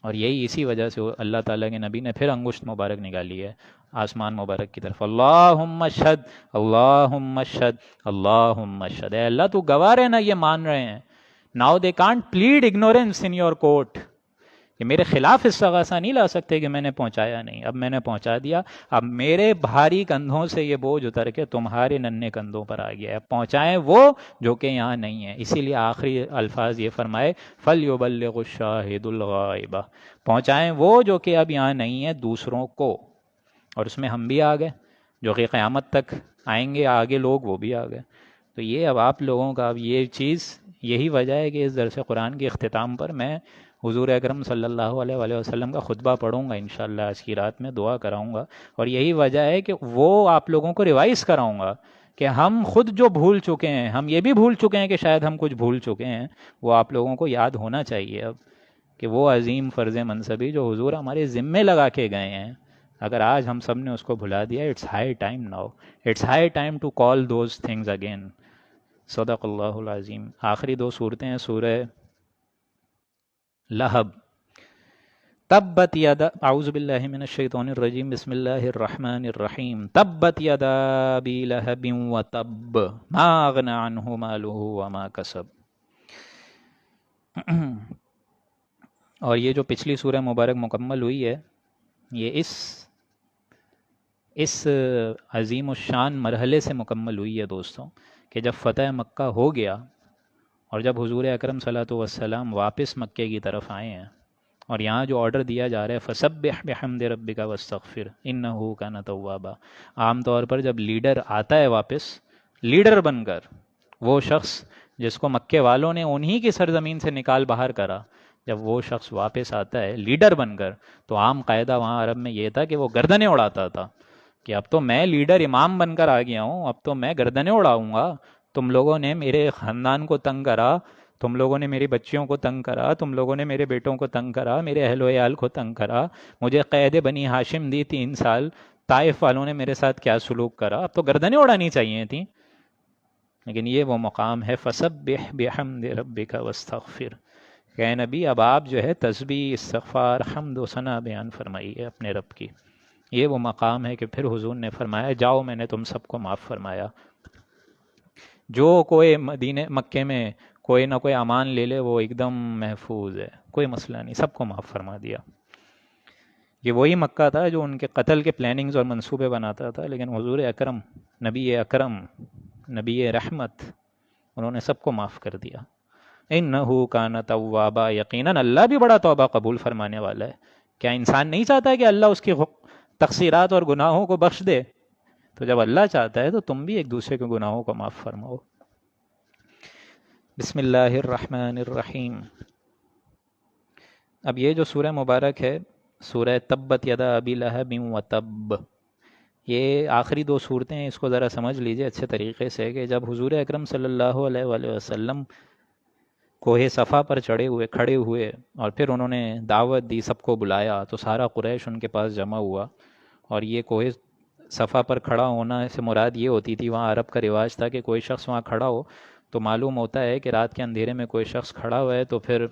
اور یہی اسی وجہ سے اللہ تعالیٰ کے نبی نے پھر انگشت مبارک نکالی ہے آسمان مبارک کی طرف. اللہم اشہد، اللہم اشہد، اللہم اشہد. اے اللہ تو گواہ ہے نا، یہ مان رہے ہیں. Now they can't plead ignorance in your court, کہ میرے خلاف استغاثہ نہیں لا سکتے کہ میں نے پہنچایا نہیں. اب میں نے پہنچا دیا، اب میرے بھاری کندھوں سے یہ بوجھ اتر کے تمہارے ننھے کندھوں پر آ گیا ہے. پہنچائیں وہ جو کہ یہاں نہیں ہے. اسی لیے آخری الفاظ یہ فرمائے فَلْيُبَلِّغُ الشَّاهِدُ الْغَائِبَ، پہنچائیں وہ جو کہ اب یہاں نہیں ہے دوسروں کو. اور اس میں ہم بھی آ گئے، جو کہ قیامت تک آئیں گے آگے لوگ، وہ بھی آ گئے. تو یہ اب آپ لوگوں کا اب یہ چیز، یہی وجہ ہے کہ اس درس قرآن کے اختتام پر میں حضور اکرم صلی اللہ علیہ وآلہ وسلم کا خطبہ پڑھوں گا انشاءاللہ آج کی رات میں، دعا کراؤں گا. اور یہی وجہ ہے کہ وہ آپ لوگوں کو ریوائز کراؤں گا کہ ہم خود جو بھول چکے ہیں، ہم یہ بھی بھول چکے ہیں کہ شاید ہم کچھ بھول چکے ہیں، وہ آپ لوگوں کو یاد ہونا چاہیے اب، کہ وہ عظیم فرض منصبی جو حضور ہمارے ذمے لگا کے گئے ہیں، اگر آج ہم سب نے اس کو بھلا دیا، it's high time now, it's high time to call those things again. صدق اللہ العظیم. آخری دو صورتیں ہیں سورہ لہب. تبت یدا، اعوذ باللہ من الشیطان الرجیم، بسم اللہ الرحمن الرحیم. تبت یدا ابی لہب وتب ما اغنی عنہ مالہ وما کسب. اور یہ جو پچھلی سورہ مبارک مکمل ہوئی ہے، یہ اس عظیم الشان مرحلے سے مکمل ہوئی ہے دوستوں، کہ جب فتح مکہ ہو گیا اور جب حضور اکرم صلی اللہ علیہ وسلم واپس مکے کی طرف آئے ہیں، اور یہاں جو آرڈر دیا جا رہا ہے فسبح بحمد ربک واستغفر انہ کان توابا. عام طور پر جب لیڈر آتا ہے واپس، لیڈر بن کر، وہ شخص جس کو مکے والوں نے انہی کی سرزمین سے نکال باہر کرا، جب وہ شخص واپس آتا ہے لیڈر بن کر، تو عام قاعدہ وہاں عرب میں یہ تھا کہ وہ گردنیں اڑاتا تھا کہ اب تو میں لیڈر امام بن کر آ گیا ہوں، اب تو میں گردنیں اڑاؤں گا. تم لوگوں نے میرے خاندان کو تنگ کرا، تم لوگوں نے میری بچیوں کو تنگ کرا، تم لوگوں نے میرے بیٹوں کو تنگ کرا، میرے اہل و عیال کو تنگ کرا، مجھے قید بنی ہاشم دی 3 سال، طائف والوں نے میرے ساتھ کیا سلوک کرا، اب تو گردنیں اڑانی چاہیے تھیں. لیکن یہ وہ مقام ہے فسبح بحمد ربک واستغفر، کہ اے نبی اب آپ جو ہے تسبیح، استغفار، حمد و ثنا بیان فرمائیے اپنے رب کی. یہ وہ مقام ہے کہ پھر حضور نے فرمایا جاؤ میں نے تم سب کو معاف فرمایا. جو کوئی مکے میں کوئی نہ کوئی امان لے لے وہ ایک دم محفوظ ہے، کوئی مسئلہ نہیں، سب کو معاف فرما دیا. یہ وہی مکہ تھا جو ان کے قتل کے پلاننگز اور منصوبے بناتا تھا، لیکن حضور اکرم، نبی رحمت، انہوں نے سب کو معاف کر دیا. انہ کان توابا، یقیناً اللہ بھی بڑا توبہ قبول فرمانے والا ہے. کیا انسان نہیں چاہتا کہ اللہ اس کی تقصیرات اور گناہوں کو بخش دے؟ تو جب اللہ چاہتا ہے تو تم بھی ایک دوسرے کے گناہوں کو معاف فرماؤ۔ بسم اللہ الرحمن الرحیم۔ اب یہ جو سورہ مبارک ہے، سورہ تبت یدا ابی لہب وتب، یہ آخری دو صورتیں ہیں، اس کو ذرا سمجھ لیجئے اچھے طریقے سے کہ جب حضور اکرم صلی اللہ علیہ وآلہ وسلم کوہ صفا پر کھڑے ہوئے اور پھر انہوں نے دعوت دی، سب کو بلایا، تو سارا قریش ان کے پاس جمع ہوا۔ اور یہ کوہ صفا پر کھڑا ہونا سے مراد یہ ہوتی تھی، وہاں عرب کا رواج تھا کہ کوئی شخص وہاں کھڑا ہو تو معلوم ہوتا ہے کہ رات کے اندھیرے میں کوئی شخص کھڑا ہوا ہے تو پھر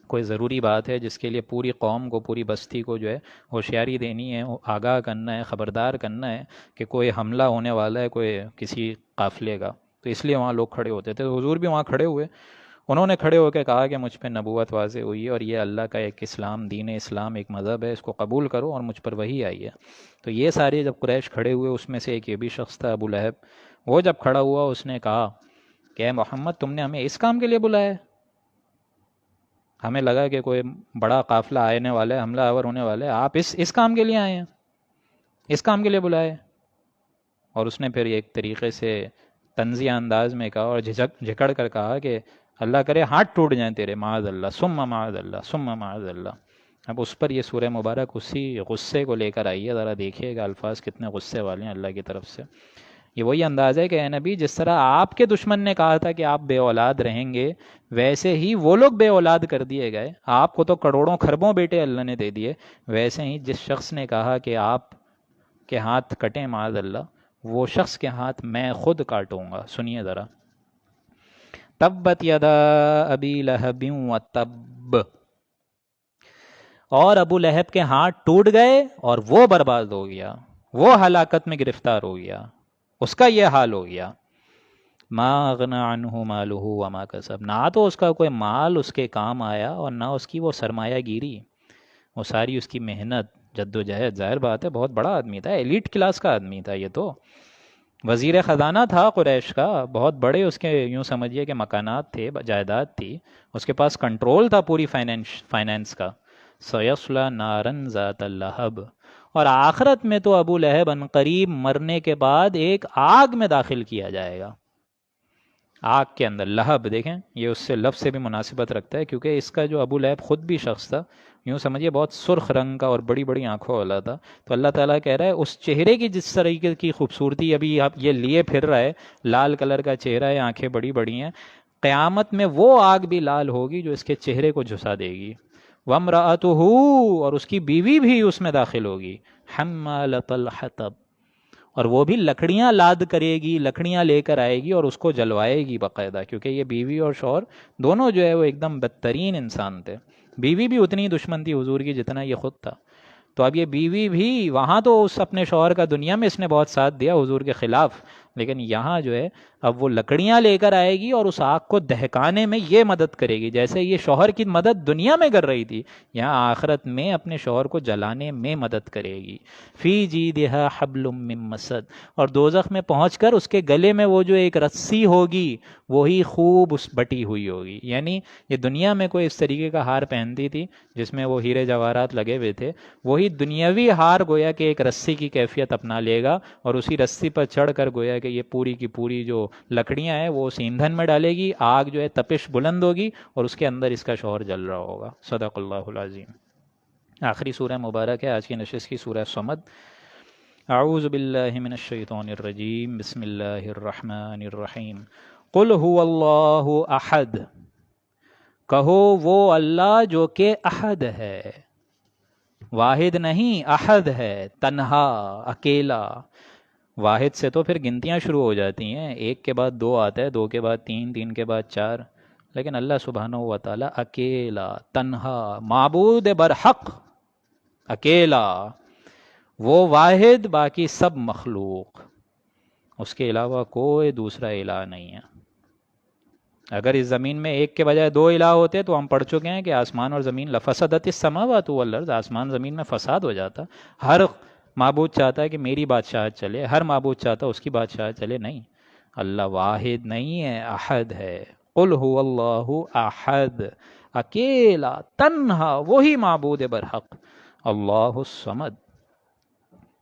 کوئی ضروری بات ہے جس کے لیے پوری قوم کو، پوری بستی کو جو ہے ہوشیاری دینی ہے، آگاہ کرنا ہے، خبردار کرنا ہے کہ کوئی حملہ ہونے والا ہے کوئی کسی قافلے کا، تو اس لیے وہاں لوگ کھڑے ہوتے تھے۔ تو حضور بھی وہاں کھڑے ہوئے، انہوں نے کھڑے ہو کے کہا کہ مجھ پہ نبوت واضح ہوئی ہے اور یہ اللہ کا ایک اسلام، دین اسلام ایک مذہب ہے، اس کو قبول کرو اور مجھ پر وحی آئی ہے۔ تو یہ سارے جب قریش کھڑے ہوئے، اس میں سے ایک یہ بھی شخص تھا ابو لہب، وہ جب کھڑا ہوا اس نے کہا کہ اے محمد تم نے ہمیں اس کام کے لیے بلایا ہے؟ ہمیں لگا کہ کوئی بڑا قافلہ آنے والا ہے، حملہ آور ہونے والا ہے، آپ اس کام کے لیے آئے ہیں، اس کام کے لیے بلائے؟ اور اس نے پھر ایک طریقے سے طنزیہ انداز میں کہا اور جھکڑ کر کہا کہ اللہ کرے ہاتھ ٹوٹ جائیں تیرے، معاذ اللہ ثم معاذ اللہ ثم معاذ اللہ۔ اب اس پر یہ سورہ مبارک اسی غصے کو لے کر آئی ہے، ذرا دیکھیے گا الفاظ کتنے غصے والے ہیں اللہ کی طرف سے۔ یہ وہی انداز ہے کہ اے نبی، جس طرح آپ کے دشمن نے کہا تھا کہ آپ بے اولاد رہیں گے، ویسے ہی وہ لوگ بے اولاد کر دیے گئے، آپ کو تو کروڑوں خربوں بیٹے اللہ نے دے دیے، ویسے ہی جس شخص نے کہا کہ آپ کے ہاتھ کٹیں معاذ اللہ، وہ شخص کے ہاتھ میں خود کاٹوں گا۔ سنیے ذرا، تبت یدا ابی لہب وتب، اور ابو لہب کے ہاتھ ٹوٹ گئے اور وہ برباد ہو گیا، وہ ہلاکت میں گرفتار ہو گیا، اس کا یہ حال ہو گیا۔ ما اغنى عنہ مالہ وما کسب، نہ تو اس کا کوئی مال اس کے کام آیا اور نہ اس کی وہ سرمایہ گیری، وہ ساری اس کی محنت جد و جہد۔ ظاہر بات ہے بہت بڑا آدمی تھا، ایلیٹ کلاس کا آدمی تھا، یہ تو وزیر خزانہ تھا قریش کا، بہت بڑے اس کے یوں سمجھیے کہ مکانات تھے، جائیداد تھی، اس کے پاس کنٹرول تھا پوری فائنینس کا۔ سیصلی نارا ذات اللہب، اور آخرت میں تو ابو لہب عنقریب مرنے کے بعد ایک آگ میں داخل کیا جائے گا۔ آگ کے اندر، لہب دیکھیں یہ اس سے لفظ سے بھی مناسبت رکھتا ہے، کیونکہ اس کا جو ابو لہب خود بھی شخص تھا، یوں سمجھیے بہت سرخ رنگ کا اور بڑی بڑی آنکھوں والا تھا۔ تو اللہ تعالیٰ کہہ رہا ہے اس چہرے کی جس طریقے کی خوبصورتی ابھی آپ یہ لیے پھر رہا ہے، لال کلر کا چہرہ ہے، آنکھیں بڑی بڑی ہیں، قیامت میں وہ آگ بھی لال ہوگی جو اس کے چہرے کو جھسا دے گی۔ وَامْرَأَتُهُ، اور اس کی بیوی بھی اس میں داخل ہوگی، حَمَّالَةَ الْحَطَبِ، اور وہ بھی لکڑیاں لاد کرے گی، لکڑیاں لے کر آئے گی اور اس کو جلوائے گی باقاعدہ، کیونکہ یہ بیوی اور شوہر دونوں جو ہے وہ ایک دم بدترین انسان تھے۔ بیوی بھی اتنی دشمن تھی حضور کی جتنا یہ خود تھا۔ تو اب یہ بیوی بھی، وہاں تو اس اپنے شوہر کا دنیا میں اس نے بہت ساتھ دیا حضور کے خلاف، لیکن یہاں جو ہے اب وہ لکڑیاں لے کر آئے گی اور اس آگ کو دہکانے میں یہ مدد کرے گی، جیسے یہ شوہر کی مدد دنیا میں کر رہی تھی، یہاں آخرت میں اپنے شوہر کو جلانے میں مدد کرے گی۔ فی جیدہا حبل من مسد، اور دوزخ میں پہنچ کر اس کے گلے میں وہ جو ایک رسی ہوگی وہی خوب اس بٹی ہوئی ہوگی، یعنی یہ دنیا میں کوئی اس طریقے کا ہار پہنتی تھی جس میں وہ ہیرے جواہرات لگے ہوئے تھے، وہی دنیاوی ہار گویا کہ ایک رسی کی کیفیت اپنا لے گا، اور اسی رسی پر چڑھ کر گویا کہ یہ پوری کی پوری جو لکڑیاں ہیں وہ اس ایندھن میں ڈالے گی، آگ جو ہے تپش بلند ہوگی اور اس کے اندر اس کا شوہر جل رہا ہوگا۔ صدق اللہ العظیم۔ آخری سورہ مبارک ہے آج کی نشست کی، سورہ صمد۔ اعوذ باللہ من الشیطان الرجیم، بسم اللہ الرحمن الرحیم۔ قل هو اللہ احد، کہو وہ اللہ جو کہ احد ہے، واحد نہیں، احد ہے، تنہا، اکیلا۔ واحد سے تو پھر گنتیاں شروع ہو جاتی ہیں، ایک کے بعد دو آتا ہے، دو کے بعد تین، تین کے بعد چار، لیکن اللہ سبحانہ و تعالی اکیلا، تنہا، معبود برحق، اکیلا، وہ واحد، باقی سب مخلوق، اس کے علاوہ کوئی دوسرا الہ نہیں ہے۔ اگر اس زمین میں ایک کے بجائے دو الہ ہوتے تو ہم پڑھ چکے ہیں کہ آسمان اور زمین لفسدت السماوات والارض، آسمان زمین میں فساد ہو جاتا۔ ہر معبود چاہتا ہے کہ میری بادشاہت چلے، ہر معبود چاہتا ہے اس کی بادشاہت چلے، نہیں، اللہ واحد نہیں ہے، احد ہے۔ قل هو اللہ احد، اکیلا، تنہا، وہی معبود برحق۔ اللہ الصمد،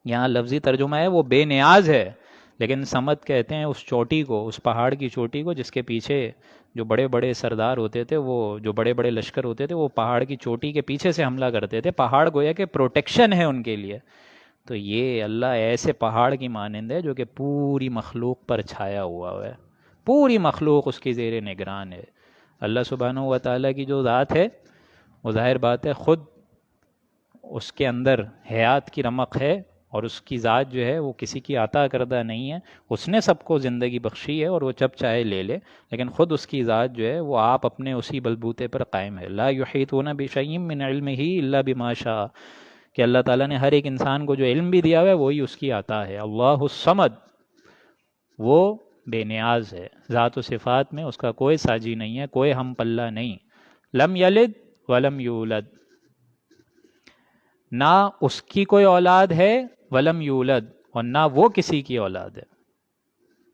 یہاں لفظی ترجمہ ہے وہ بے نیاز ہے، لیکن سمت کہتے ہیں اس چوٹی کو، اس پہاڑ کی چوٹی کو جس کے پیچھے جو بڑے بڑے سردار ہوتے تھے، وہ جو بڑے بڑے لشکر ہوتے تھے وہ پہاڑ کی چوٹی کے پیچھے سے حملہ کرتے تھے، پہاڑ گویا کہ پروٹیکشن ہے ان کے لیے. تو یہ اللہ ایسے پہاڑ کی مانند ہے جو کہ پوری مخلوق پر چھایا ہوا ہے، پوری مخلوق اس کی زیر نگران ہے. اللہ سبحانہ و تعالیٰ کی جو ذات ہے وہ ظاہر بات ہے خود اس کے اندر حیات کی رمق ہے، اور اس کی ذات جو ہے وہ کسی کی عطا کردہ نہیں ہے. اس نے سب کو زندگی بخشی ہے اور وہ جب چاہے لے لے، لیکن خود اس کی ذات جو ہے وہ آپ اپنے اسی بلبوتے پر قائم ہے. لا یحیطون بشیء من علمہ الا بما شاء، کہ اللہ تعالیٰ نے ہر ایک انسان کو جو علم بھی دیا ہوا ہے وہی اس کی عطا ہے. اللہ الصمد، وہ بے نیاز ہے، ذات و صفات میں اس کا کوئی ساجی نہیں ہے، کوئی ہم پلہ نہیں. لم یلد ولم یولد، نہ اس کی کوئی اولاد ہے، ولم یولد، اور نہ وہ کسی کی اولاد ہے.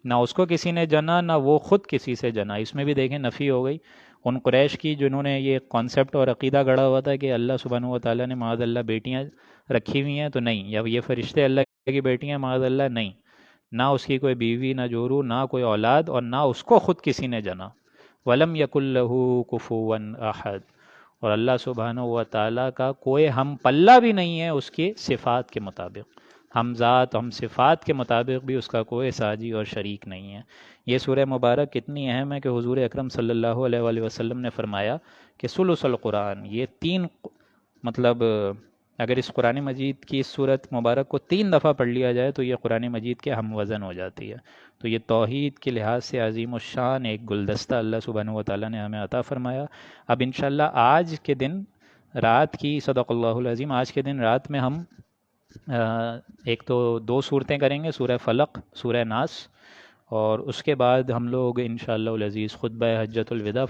نہ اس کو کسی نے جنا، نہ وہ خود کسی سے جنا. اس میں بھی دیکھیں نفی ہو گئی ان قریش کی جنہوں نے یہ کانسیپٹ اور عقیدہ گڑھا ہوا تھا کہ اللہ سبحانہ و تعالیٰ نے معاذ اللہ بیٹیاں رکھی ہوئی ہیں. تو نہیں، یا یہ فرشتے اللہ کی بیٹیاں معاذ اللہ، نہیں. نہ اس کی کوئی بیوی، نہ جورو، نہ کوئی اولاد، اور نہ اس کو خود کسی نے جنا. ولم یکن لہ کفوا احد، اور اللہ سبحانہ و تعالیٰ کا کوئی ہم پلہ بھی نہیں ہے اس کی صفات کے مطابق. ہم ذات، ہم صفات کے مطابق بھی اس کا کوئی ساجی اور شریک نہیں ہے. یہ سورہ مبارک کتنی اہم ہے کہ حضور اکرم صلی اللہ علیہ وآلہ وسلم نے فرمایا کہ ثلث القرآن، یہ تین، مطلب اگر اس قرآن مجید کی اس صورت مبارک کو 3 دفعہ پڑھ لیا جائے تو یہ قرآن مجید کے ہم وزن ہو جاتی ہے. تو یہ توحید کے لحاظ سے عظیم الشان ایک گلدستہ اللہ سبحانہ و تعالیٰ نے ہمیں عطا فرمایا. اب انشاءاللہ آج کے دن رات کی، صدق اللہ العظیم، آج کے دن رات میں ہم ایک تو 2 صورتیں کریں گے، سورہ فلق، سورہ ناس، اور اس کے بعد ہم لوگ انشاءاللہ العزیز خطبہ حجۃ الوداع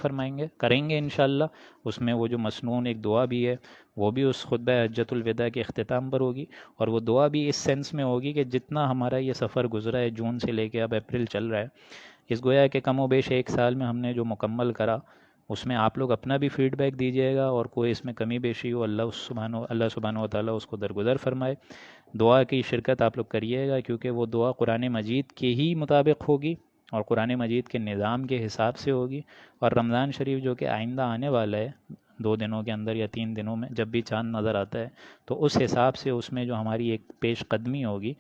کریں گے انشاءاللہ. اس میں وہ جو مسنون ایک دعا بھی ہے وہ بھی اس خطبہ حجۃ الوداع کے اختتام پر ہوگی، اور وہ دعا بھی اس سینس میں ہوگی کہ جتنا ہمارا یہ سفر گزرا ہے جون سے لے کے اب اپریل چل رہا ہے، اس گویا کہ کم و بیش 1 سال میں ہم نے جو مکمل کرا اس میں آپ لوگ اپنا بھی فیڈ بیک دیجیے گا، اور کوئی اس میں کمی بیشی ہو اللہ سبحانہ و تعالیٰ اس کو درگزر فرمائے. دعا کی شرکت آپ لوگ کریے گا، کیونکہ وہ دعا قرآن مجید کے ہی مطابق ہوگی اور قرآن مجید کے نظام کے حساب سے ہوگی. اور رمضان شریف جو کہ آئندہ آنے والا ہے 2 دنوں کے اندر یا 3 دنوں میں، جب بھی چاند نظر آتا ہے تو اس حساب سے اس میں جو ہماری ایک پیش قدمی ہوگی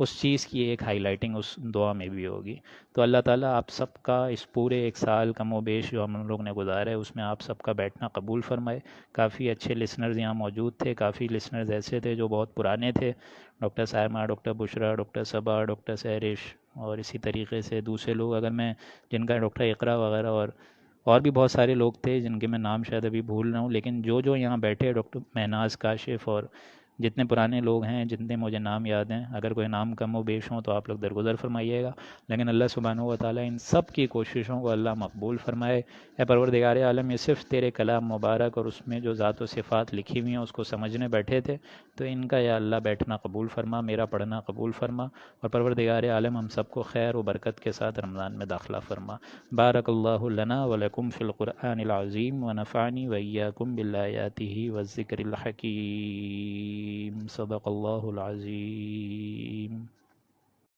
اس چیز کی ایک ہائی لائٹنگ اس دعا میں بھی ہوگی. تو اللہ تعالیٰ آپ سب کا اس پورے 1 سال کم و بیش جو ہم لوگ نے گزارا ہے اس میں آپ سب کا بیٹھنا قبول فرمائے. کافی اچھے لسنرز یہاں موجود تھے، کافی لسنرز ایسے تھے جو بہت پرانے تھے، ڈاکٹر سائمہ، ڈاکٹر بشرا، ڈاکٹر صبا، ڈاکٹر سہرش، اور اسی طریقے سے دوسرے لوگ اگر میں جن کا ڈاکٹر اقرا وغیرہ، اور بھی بہت سارے لوگ تھے جن کے میں نام شاید ابھی بھول رہا ہوں، لیکن جو یہاں بیٹھے ڈاکٹر مہناز، کاشف، اور جتنے پرانے لوگ ہیں جتنے مجھے نام یاد ہیں، اگر کوئی نام کم و بیش ہوں تو آپ لوگ درگزر فرمائیے گا. لیکن اللہ سبحانہ و تعالیٰ ان سب کی کوششوں کو اللہ مقبول فرمائے. اے پروردگار عالم، یہ صرف تیرے کلام مبارک اور اس میں جو ذات و صفات لکھی ہوئی ہیں اس کو سمجھنے بیٹھے تھے، تو ان کا یا اللہ بیٹھنا قبول فرما، میرا پڑھنا قبول فرما، اور پروردگار عالم ہم سب کو خیر و برکت کے ساتھ رمضان میں داخلہ فرما. بارک اللہ لنا ولکم فی القرآن العظیم ونفعنی وإیاکم بالآیاتہ والذکر الحکیم. صدق اللہ العظیم.